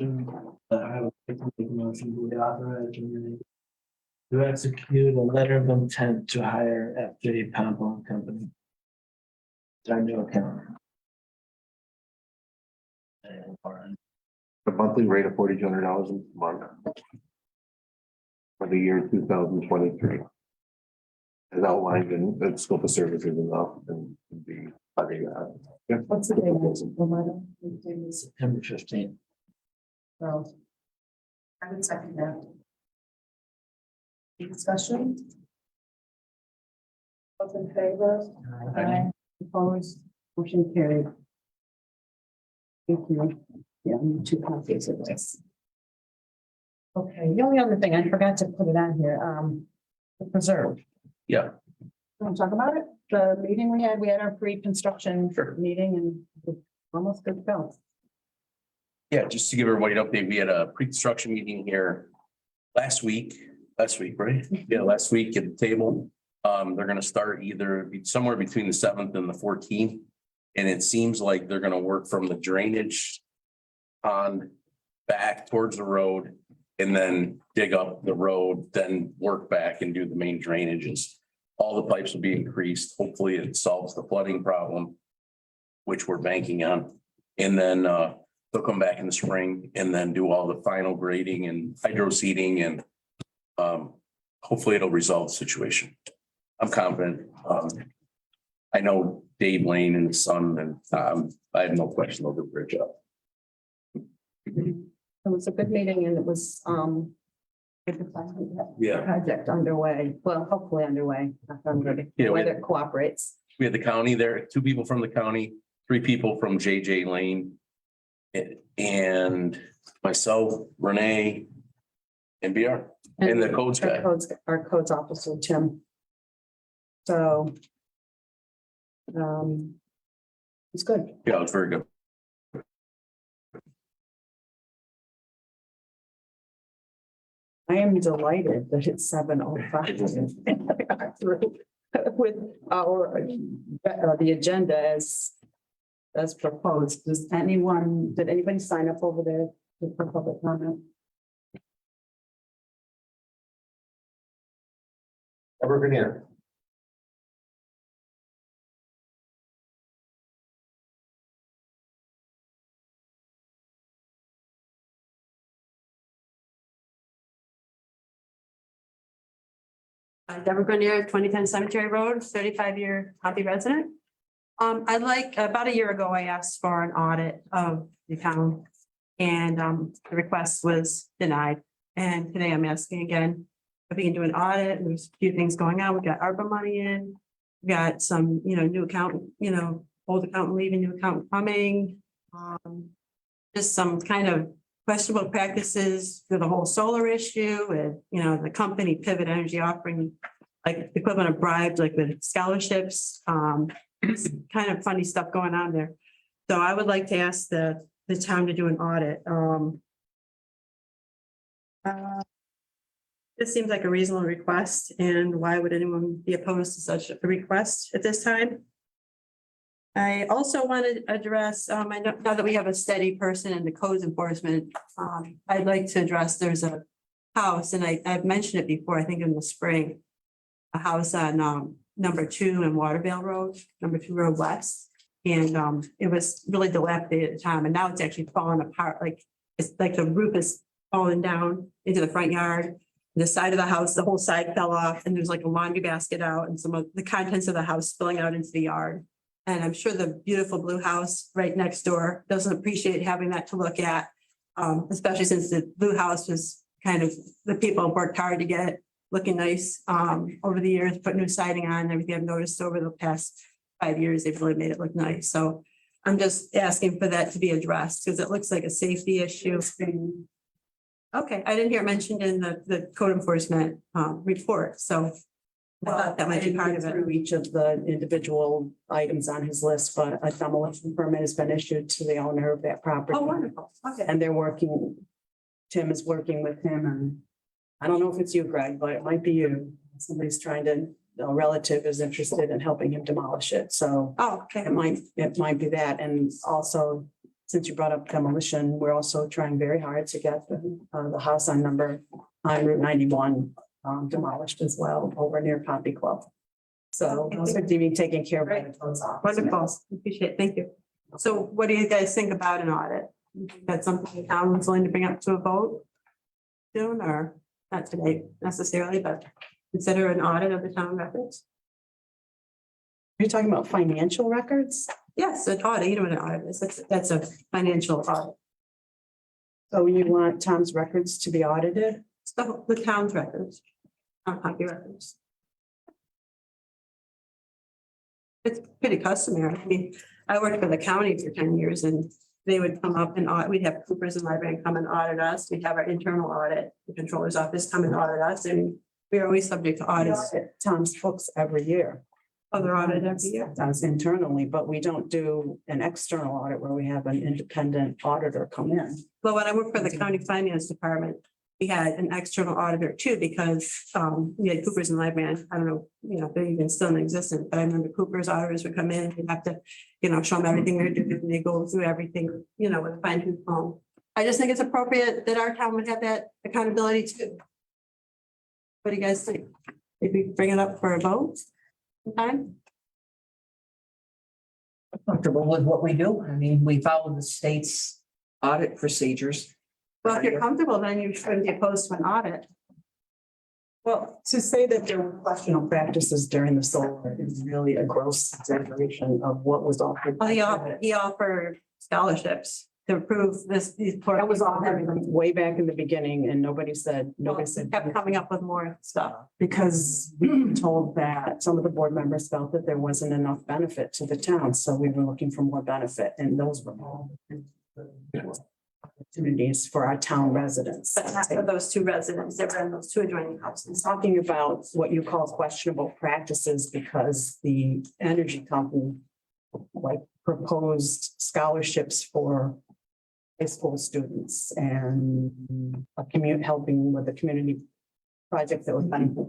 I would like to make a motion to authorize to execute a letter of intent to hire FJ Pound Company. Our new account. A monthly rate of $4,200 a month. For the year 2023. As outlined in the scope of services enough and the. What's the date? The letter? The date is- September 15th. So. I would second that. Discussion? Those in favor? Aye. Opposed? Motion carried. Thank you. Yeah, I need 2 copies of this. Okay, the only other thing, I forgot to put it on here, the preserve. Yeah. Want to talk about it? The meeting we had our pre-construction meeting and we're almost good to go. Yeah, just to give everybody an update, we had a pre-construction meeting here last week, right? Yeah, last week at the table. They're gonna start either somewhere between the 7th and the 14th. And it seems like they're gonna work from the drainage pond back towards the road and then dig up the road, then work back and do the main drainages. All the pipes will be increased. Hopefully it solves the flooding problem, which we're banking on. And then they'll come back in the spring and then do all the final grading and hydro seeding and hopefully it'll resolve the situation. I'm confident. I know Dave Lane and his son and I have no question they'll do a great job. It was a good meeting and it was, good to finally get Yeah. the project underway, well, hopefully underway, Yeah, whether it cooperates. We had the county there, 2 people from the county, 3 people from JJ Lane. And myself, Renee. And BR and the codes guy. Our codes officer, Tim. So. It's good. Yeah, it was very good. I am delighted that it's 7:05. With our, the agenda as proposed. Did anybody sign up over there for public comment? Evergreen Air. Deborah Grenier, 2010 Cemetery Road, 35-year Hoppy resident. I'd like, about a year ago, I asked for an audit of the town. And the request was denied. And today I'm asking again if we can do an audit. There's a few things going on. We got ARPA money in. We got some, new accountant, old accountant leaving, new accountant coming. Just some kind of questionable practices for the whole solar issue with, the company Pivot Energy offering like equivalent of bribes, like with scholarships, kind of funny stuff going on there. So I would like to ask the town to do an audit. This seems like a reasonable request, and why would anyone be opposed to such a request at this time? I also want to address, I know now that we have a steady person in the codes enforcement, I'd like to address, there's a house, and I've mentioned it before, I think in the spring, a house on number 2 and Watervale Road, number 2 Road West. And it was really dilapidated at the time, and now it's actually falling apart, like it's like the roof is falling down into the front yard. The side of the house, the whole side fell off, and there's like a laundry basket out and some of the contents of the house spilling out into the yard. And I'm sure the beautiful blue house right next door doesn't appreciate having that to look at. Especially since the blue house was kind of, the people worked hard to get it looking nice over the years, put new siding on and everything. I've noticed over the past 5 years, they've really made it look nice. So I'm just asking for that to be addressed because it looks like a safety issue. Okay, I didn't hear it mentioned in the code enforcement report, so I thought that might be part of it. Through each of the individual items on his list, but a demolition permit has been issued to the owner of that property. Oh, wonderful. Okay. And they're working, Tim is working with him, and I don't know if it's you, Greg, but it might be you. Somebody's trying to, a relative is interested in helping him demolish it, so Oh, okay. it might be that. And also, since you brought up demolition, we're also trying very hard to get the house on Route 91 demolished as well over near Poppy Club. So those are being taken care of by the codes office. Wonderful. Appreciate it. Thank you. So what do you guys think about an audit? That's something the town is willing to bring up to a vote soon, or not today necessarily, but consider an audit of the town records? You're talking about financial records? Yes, an audit, you know what an audit is. That's a financial audit. So you want Tom's records to be audited? So the town's records, not copy records. It's pretty customary. I mean, I worked for the county for 10 years and they would come up and we'd have Coopers and librarian come and audit us. We'd have our internal audit, the controller's office come and audit us, and we were always subject to audits. Tom's books every year. Other audit every year. Does internally, but we don't do an external audit where we have an independent auditor come in. Well, when I worked for the county finance department, we had an external auditor too, because we had Coopers and librarian. I don't know, if they're even still in existence, but I remember Cooper's auditors would come in, you'd have to, show them everything they're doing, and they go through everything, with a fine tooth comb. I just think it's appropriate that our town would have that accountability too. What do you guys think? Maybe bring it up for a vote sometime? Comfortable with what we do. I mean, we follow the state's audit procedures. Well, if you're comfortable, then you shouldn't be opposed to an audit. Well, to say that there were questionable practices during the solar is really a gross exaggeration of what was offered. Well, he offered scholarships to approve this, these. That was offered way back in the beginning and nobody said. Kept coming up with more stuff. Because we were told that some of the board members felt that there wasn't enough benefit to the town, so we were looking for more benefit, and those were all opportunities for our town residents. But not for those two residents that were in those two adjoining houses. Talking about what you call questionable practices because the energy company like proposed scholarships for high school students and helping with the community project that was benefit.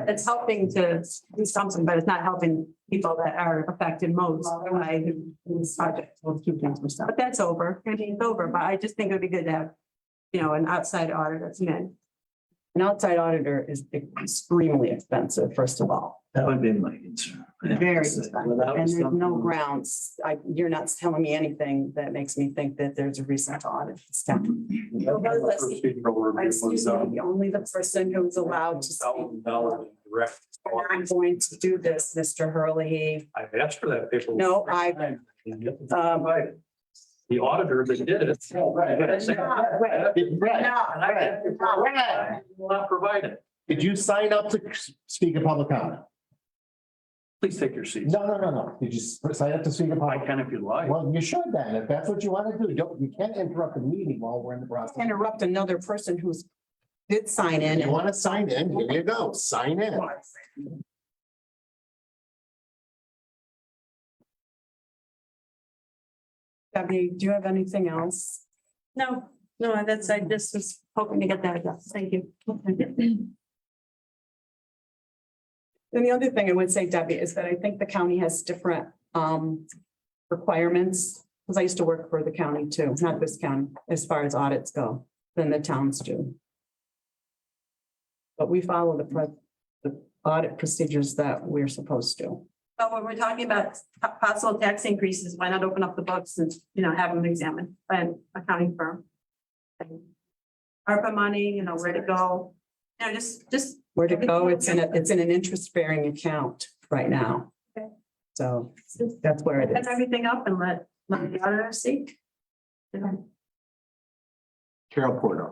It's helping to do something, but it's not helping people that are affected most by this project. But that's over. I mean, it's over, but I just think it would be good to have, an outside auditor that's in. An outside auditor is extremely expensive, first of all. That would be my concern. Very expensive. Without And there's no something- grounds. You're not telling me anything that makes me think that there's a reason to audit this town. Excuse me, only the person who's allowed to speak. $1,000 direct. I'm going to do this, Mr. Hurley. I've asked for that paper. No, The auditor that did it. Will not provide it. Did you sign up to speak in public comment? Please take your seats. No. Did you sign up to speak in I public? can if you like. Well, you should then, if that's what you want to do. You can't interrupt the meeting while we're in the process. interrupt another person who's did sign in. You want to sign in, here you go, sign in. Debbie, do you have anything else? No, I just was hoping to get that addressed. Thank you. And the other thing I would say, Debbie, is that I think the county has different requirements. Because I used to work for the county too, not this county, as far as audits go, than the towns do. But we follow the audit procedures that we're supposed to. But when we're talking about possible tax increases, why not open up the books and, have them examined by an accounting firm? And ARPA money, where to go, just. Where to go, it's in an interest-bearing account right now. Okay. So that's where it Set is. everything up and let the auditor see. Carol Porter.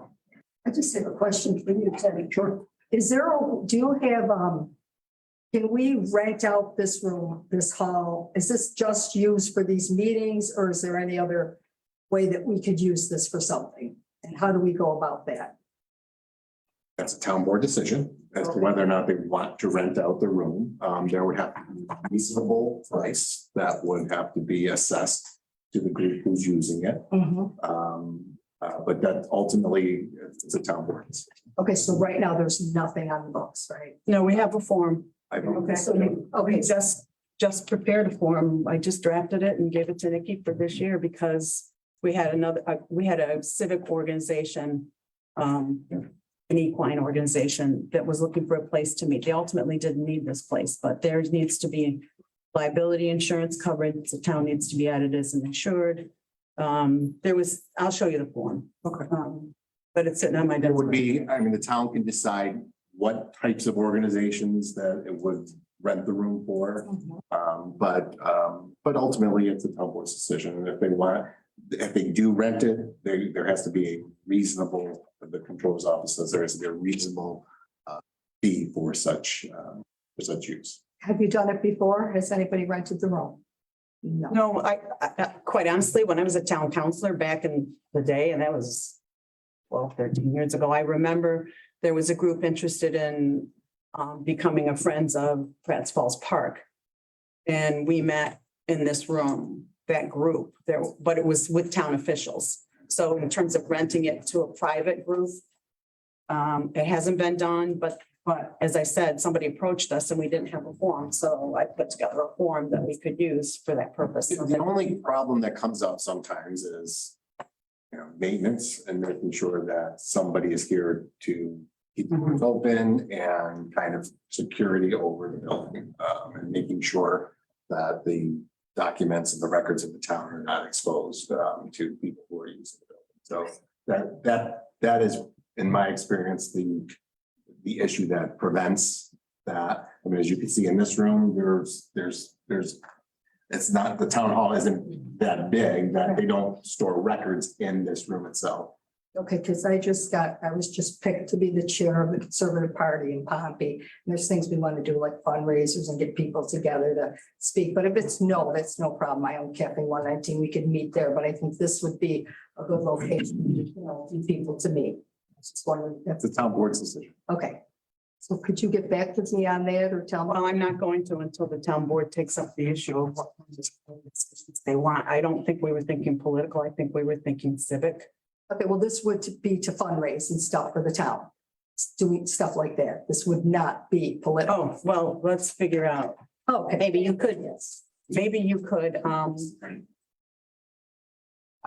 I just have a question for you, Teddy. Sure. Do you have, can we rent out this room, this hall? Is this just used for these meetings or is there any other way that we could use this for something? And how do we go about that? That's a town board decision as to whether or not they want to rent out the room. There would have to be a reasonable price that would have to be assessed to the group who's using it. But that ultimately, it's a town board decision. Okay, so right now there's nothing on the books, right? No, we have a form. I don't. Okay, so, We okay, just prepared a form. I just drafted it and gave it to Nikki for this year because we had a civic organization, an equine organization that was looking for a place to meet. They ultimately didn't need this place, but there needs to be liability insurance coverage. The town needs to be added as an insured. I'll show you the form. Okay. But it's sitting on my There desk. would be, the town can decide what types of organizations that it would rent the room for. But ultimately, it's a town board's decision. And if they do rent it, there has to be a reasonable, the controller's office says there has to be a reasonable fee for such use. have you done it before? Has anybody rented the room? No. No, I quite honestly, when I was a town councilor back in the day, and that was 12, 13 years ago, I remember there was a group interested in becoming a Friends of Pratt's Falls Park. And we met in this room, that group there, but it was with town officials. So in terms of renting it to a private group, it hasn't been done, but as I said, somebody approached us and we didn't have a form. So I put together a form that we could use for that purpose. The only problem that comes up sometimes is, maintenance and making sure that somebody is here to keep the doors open and kind of security over the building, and making sure that the documents and the records of the town are not exposed to people who are using the building. So that is, in my experience, the issue that prevents that. I mean, as you can see in this room, there's, it's not, the town hall isn't that big, that they don't store records in this room itself. Okay, because I was just picked to be the chair of the Conservative Party in Pompey. And there's things we want to do like fundraisers and get people together to speak. But if it's no, that's no problem. I own Cafe 119. We could meet there, but I think this would be a good location, you know, for people to meet. I just wondering, That's the town board's decision. okay. So could you get back to me on that or tell me? Well, I'm not going to until the town board takes up the issue of what decisions they want. I don't think we were thinking political. I think we were thinking civic. Okay, well, this would be to fundraise and stuff for the town. Doing stuff like that. This would not be political. Oh, well, let's figure out. Okay. Maybe you could, Yes. maybe you could,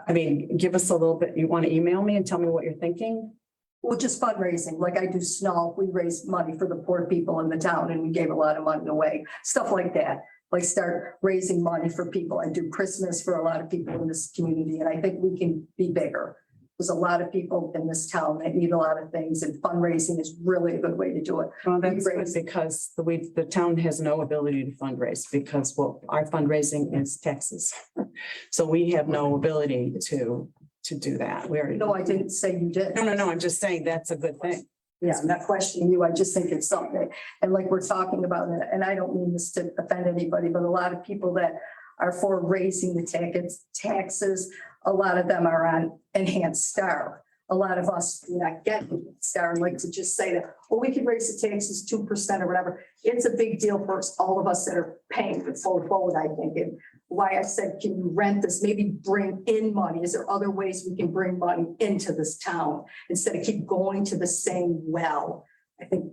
I mean, give us a little bit, you want to email me and tell me what you're thinking? Well, just fundraising, like I do snow, we raise money for the poor people in the town and we gave a lot of money away, stuff like that. Like start raising money for people. I do Christmas for a lot of people in this community and I think we can be bigger. There's a lot of people in this town that need a lot of things and fundraising is really a good way to do it. Well, that's good because the town has no ability to fundraise because, well, our fundraising is taxes. So we have no ability to do that. We already. No, I didn't say you did. No, I'm just saying that's a good thing. Yeah, I'm not questioning you. I just think it's something, and like we're talking about it, and I don't mean this to offend anybody, but a lot of people that are for raising the taxes, a lot of them are on enhanced star. A lot of us do not get star and like to just say that, well, we can raise the taxes 2% or whatever. It's a big deal for all of us that are paying the full forward, I think. And why I said, can you rent this? Maybe bring in money. Is there other ways we can bring money into this town instead of keep going to the same well? I think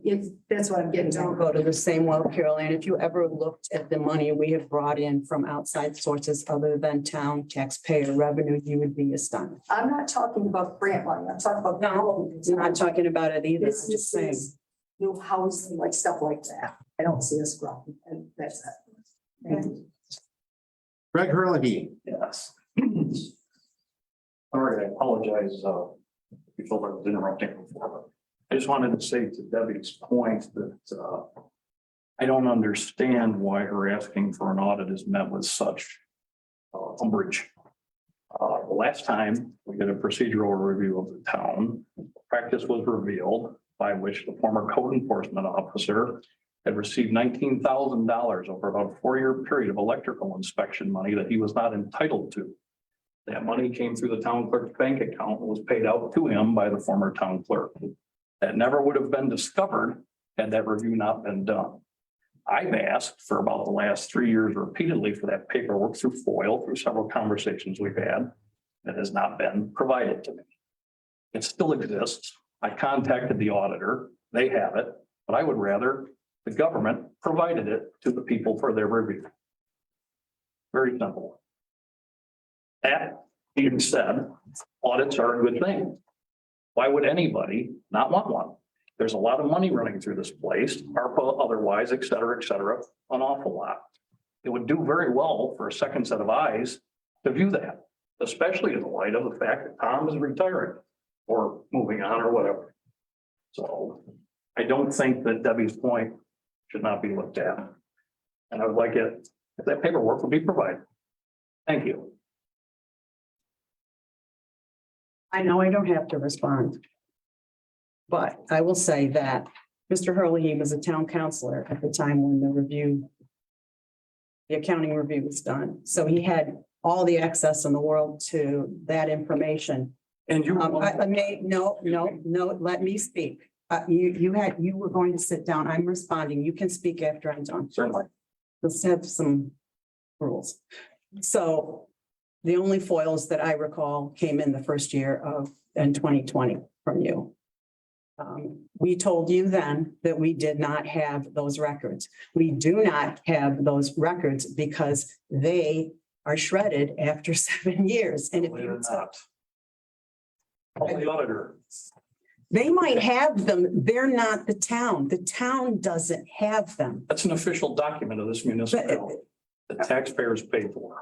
that's what I'm getting Don't at. go to the same well, Carol. And if you ever looked at the money we have brought in from outside sources other than town taxpayer revenue, you would be astonished. I'm not talking about grant money. I'm talking about. No, I'm not talking about it either. I'm just saying. Businesses, new housing, like stuff like that. I don't see us growing, and that's it. Thank you. Greg Hurley. Yes. All right, I apologize, before I was interrupting before, but I just wanted to say to Debbie's point that, I don't understand why her asking for an audit is met with such umbrage. The last time we did a procedural review of the town, practice was revealed by which the former code enforcement officer had received $19,000 over about a 4-year period of electrical inspection money that he was not entitled to. That money came through the town clerk's bank account and was paid out to him by the former town clerk. That never would have been discovered had that review not been done. I've asked for about the last 3 years repeatedly for that paperwork through FOIL, through several conversations we've had. That has not been provided to me. It still exists. I contacted the auditor. They have it, but I would rather the government provided it to the people for their review. Very simple. That being said, audits are a good thing. Why would anybody not want one? There's a lot of money running through this place, ARPA, otherwise, et cetera, an awful lot. It would do very well for a second set of eyes to view that, especially in the light of the fact that Tom is retiring or moving on or whatever. So I don't think that Debbie's point should not be looked at. And I would like it if that paperwork would be provided. Thank you. I know I don't have to respond. But I will say that Mr. Hurley was a town councilor at the time when the accounting review was done. So he had all the access in the world to that information. And you. No, let me speak. You were going to sit down. I'm responding. You can speak after I'm done. Certainly. Let's have some rules. So the only foils that I recall came in the first year in 2020 from you. We told you then that we did not have those records. We do not have those records because they are shredded after 7 years. And if They're you not. Only auditor. they might have them, they're not the town. The town doesn't have them. That's an official document of this municipality. The taxpayers pay for.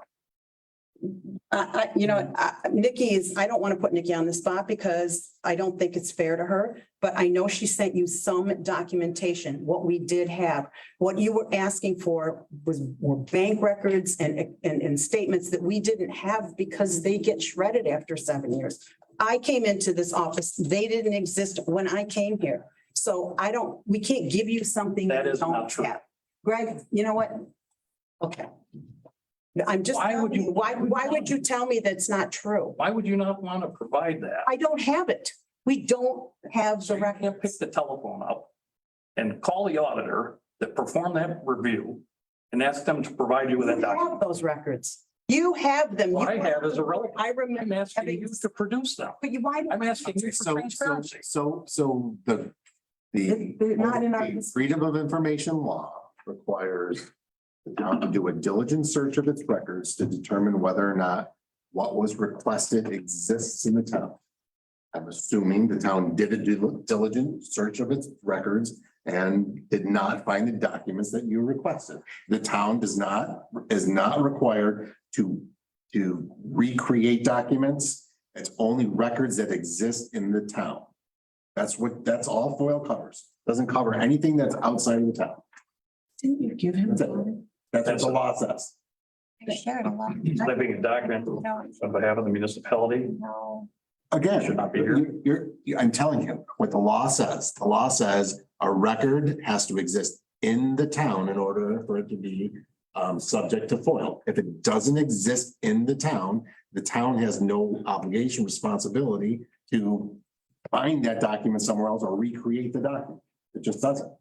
Nikki I don't want to put Nikki on the spot because I don't think it's fair to her, but I know she sent you some documentation, what we did have. What you were asking for were bank records and statements that we didn't have because they get shredded after 7 years. I came into this office, they didn't exist when I came here. So we can't give you something. That we is not don't true. have. Greg, you know what? Okay. I'm just, Why would you- why would you tell me that's not true? Why would you not want to provide that? I don't have it. We don't have So the you record. can't pick the telephone up and call the auditor that performed that review and ask them to provide you with that You document. have those records. You have them. What I You- have is irrelevant. I I'm remember, asking you to produce them. but why? I'm asking you for So transparency. They're not in our- the Freedom of Information Law requires the town to do a diligent search of its records to determine whether or not what was requested exists in the town. I'm assuming the town did a diligent search of its records and did not find the documents that you requested. The town is not required to recreate documents. It's only records that exist in the town. That's all FOIL covers. Doesn't cover anything that's outside of the town. Didn't you give him? That's it. That's what the law says. I shared a lot. Living a document No, on behalf of the municipality. no. Again, Should not be here. I'm telling you what the law says. The law says a record has to exist in the town in order for it to be subject to FOIL. If it doesn't exist in the town has no obligation, responsibility to find that document somewhere else or recreate the document. It just doesn't.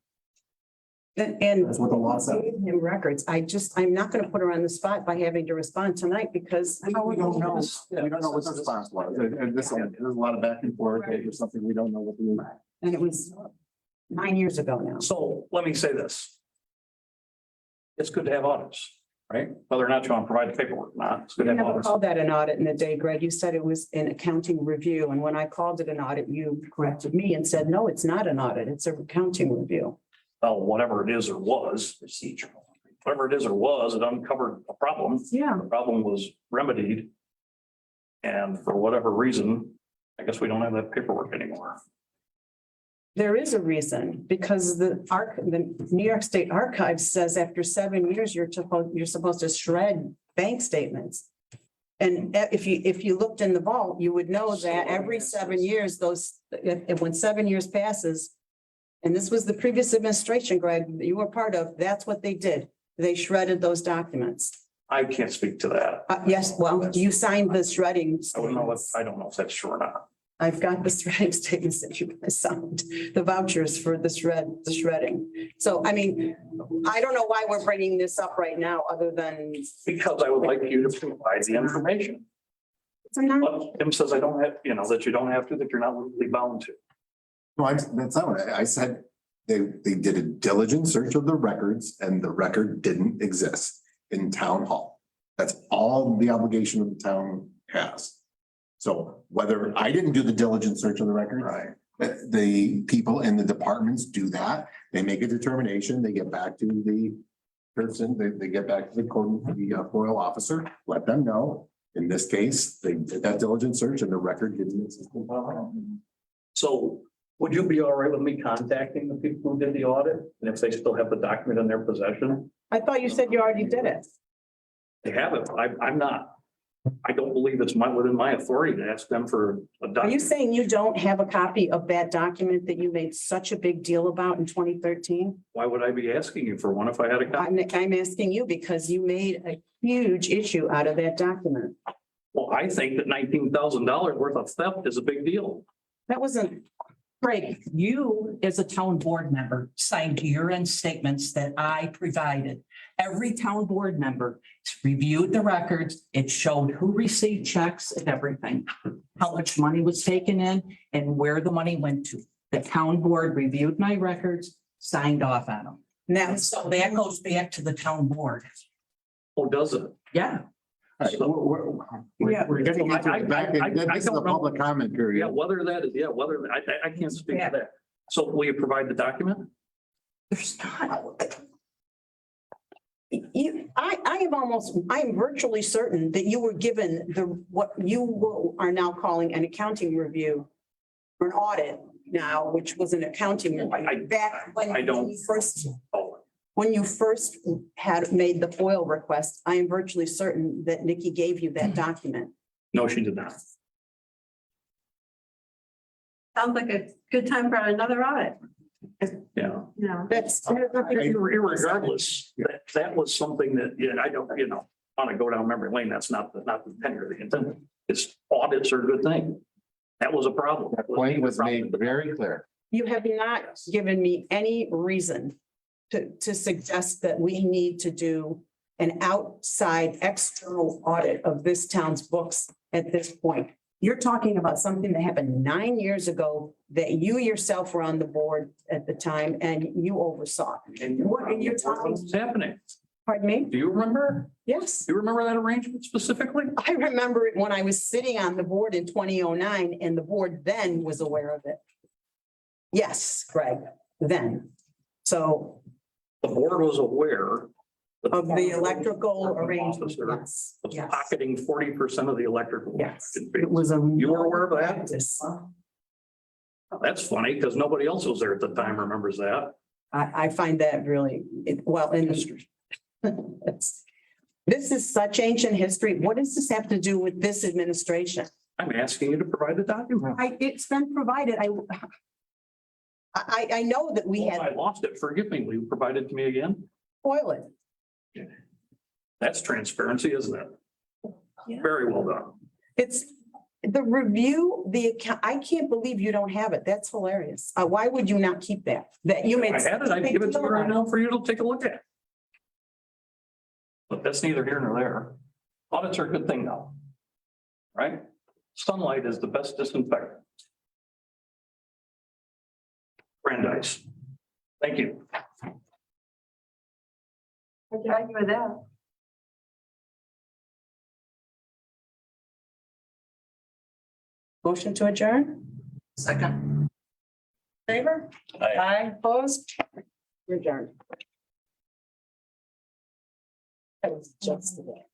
And That's what the law says. gave him records. I'm not going to put her on the spot by having to respond tonight because. We don't know. We don't know what the response was. And there's a lot of back and forth. There's something we don't know what the. And it was 9 years ago now. So let me say this. It's good to have audits, right? Whether or not you want to provide the paperwork or not, it's good You to have never audits. called that an audit in the day, Greg. You said it was an accounting review. And when I called it an audit, you corrected me and said, no, it's not an audit. It's an accounting review. Well, whatever it is or was, procedural. Whatever it is or was, it uncovered a problem. Yeah. The problem was remedied. And for whatever reason, I guess we don't have that paperwork anymore. There is a reason, because the New York State Archives says after 7 years, you're supposed to shred bank statements. And if you looked in the vault, you would know that every 7 years, when 7 years passes, and this was the previous administration, Greg, that you were part of, that's what they did. They shredded those documents. I can't speak to that. Yes, well, you signed the shredding. I don't know statements. if that's true or not. I've got the shredding statements that you guys signed, the vouchers for the shredding. So, I mean, I don't know why we're bringing this up right now, other than. Because I would like you to provide the information. But Tim says I don't have, that you don't have to, that you're not legally bound to. No, that's not what I said. They did a diligent search of the records and the record didn't exist in town hall. That's all the obligation of the town has. So whether I didn't do the diligent search of the record. Right. The people in the departments do that. They make a determination. They get back to the person, they get back to the FOIL officer, let them know. In this case, they did that diligent search and the record didn't exist in town hall. So would you be all right with me contacting the people who did the audit? And if they still have the document in their possession? I thought you said you already did it. They have it. I'm not. I don't believe it's within my authority to ask them for a Are you document. saying you don't have a copy of that document that you made such a big deal about in 2013? Why would I be asking you for one if I had a copy? I'm asking you because you made a huge issue out of that document. Well, I think that $19,000 worth of theft is a big deal. That wasn't, Craig, you as a town board member signed year-end statements that I provided. Every town board member reviewed the records. It showed who received checks and everything, how much money was taken in and where the money went to. The town board reviewed my records, signed off on them. now, So that goes back to the town board. Oh, does it? Yeah. All right, we're getting into it back. This is a public comment Yeah, period. I can't speak to that. So will you provide the document? There's not. I am virtually certain that you were given what you are now calling an accounting review. Or an audit now, which was an accounting review back when. I don't- When you first had made the FOIL request, I am virtually certain that Nikki gave you that document. No, she did not. Sounds like a good time for another audit, Yeah. you know. That's. Irregardless, that was something that, yeah, I don't, want to go down memory lane. That's not the intent or the intent. It's audits are a good thing. That was a problem. That point was made very clear. You have not given me any reason to suggest that we need to do an outside external audit of this town's books at this point. You're talking about something that happened 9 years ago that you yourself were on the board at the time and you oversaw. And you're talking, what's happening? pardon me? Do you remember? Yes. Do you remember that arrangement specifically? I remember it when I was sitting on the board in 2009 and the board then was aware of it. Yes, Greg, then. So The board was aware. that of the former electrical officer arrangement, yes, Was yes, pocketing 40% of the electrical. yes. fees. It was a. You were aware of that? practice. That's funny because nobody else was there at the time remembers that. I find that really, well, in history. This is such ancient history. What does this have to do with this administration? I'm asking you to provide the document. It's been provided. I know that we Well, I had lost it. Forgive me. Will you provide it to me again? toilet. That's transparency, isn't it? Yeah. Very well done. It's the review, the account. I can't believe you don't have it. That's hilarious. Why would you not keep that? That you made. I had it. I'd give it to you right now for you to take a look at. But that's neither here nor there. Audits are a good thing now. Right? Sunlight is the best disinfectant. Brandeis. Thank you. I can argue with that. Motion to adjourn? Second. Favor? Aye. Opposed? We're adjourned. That was just today.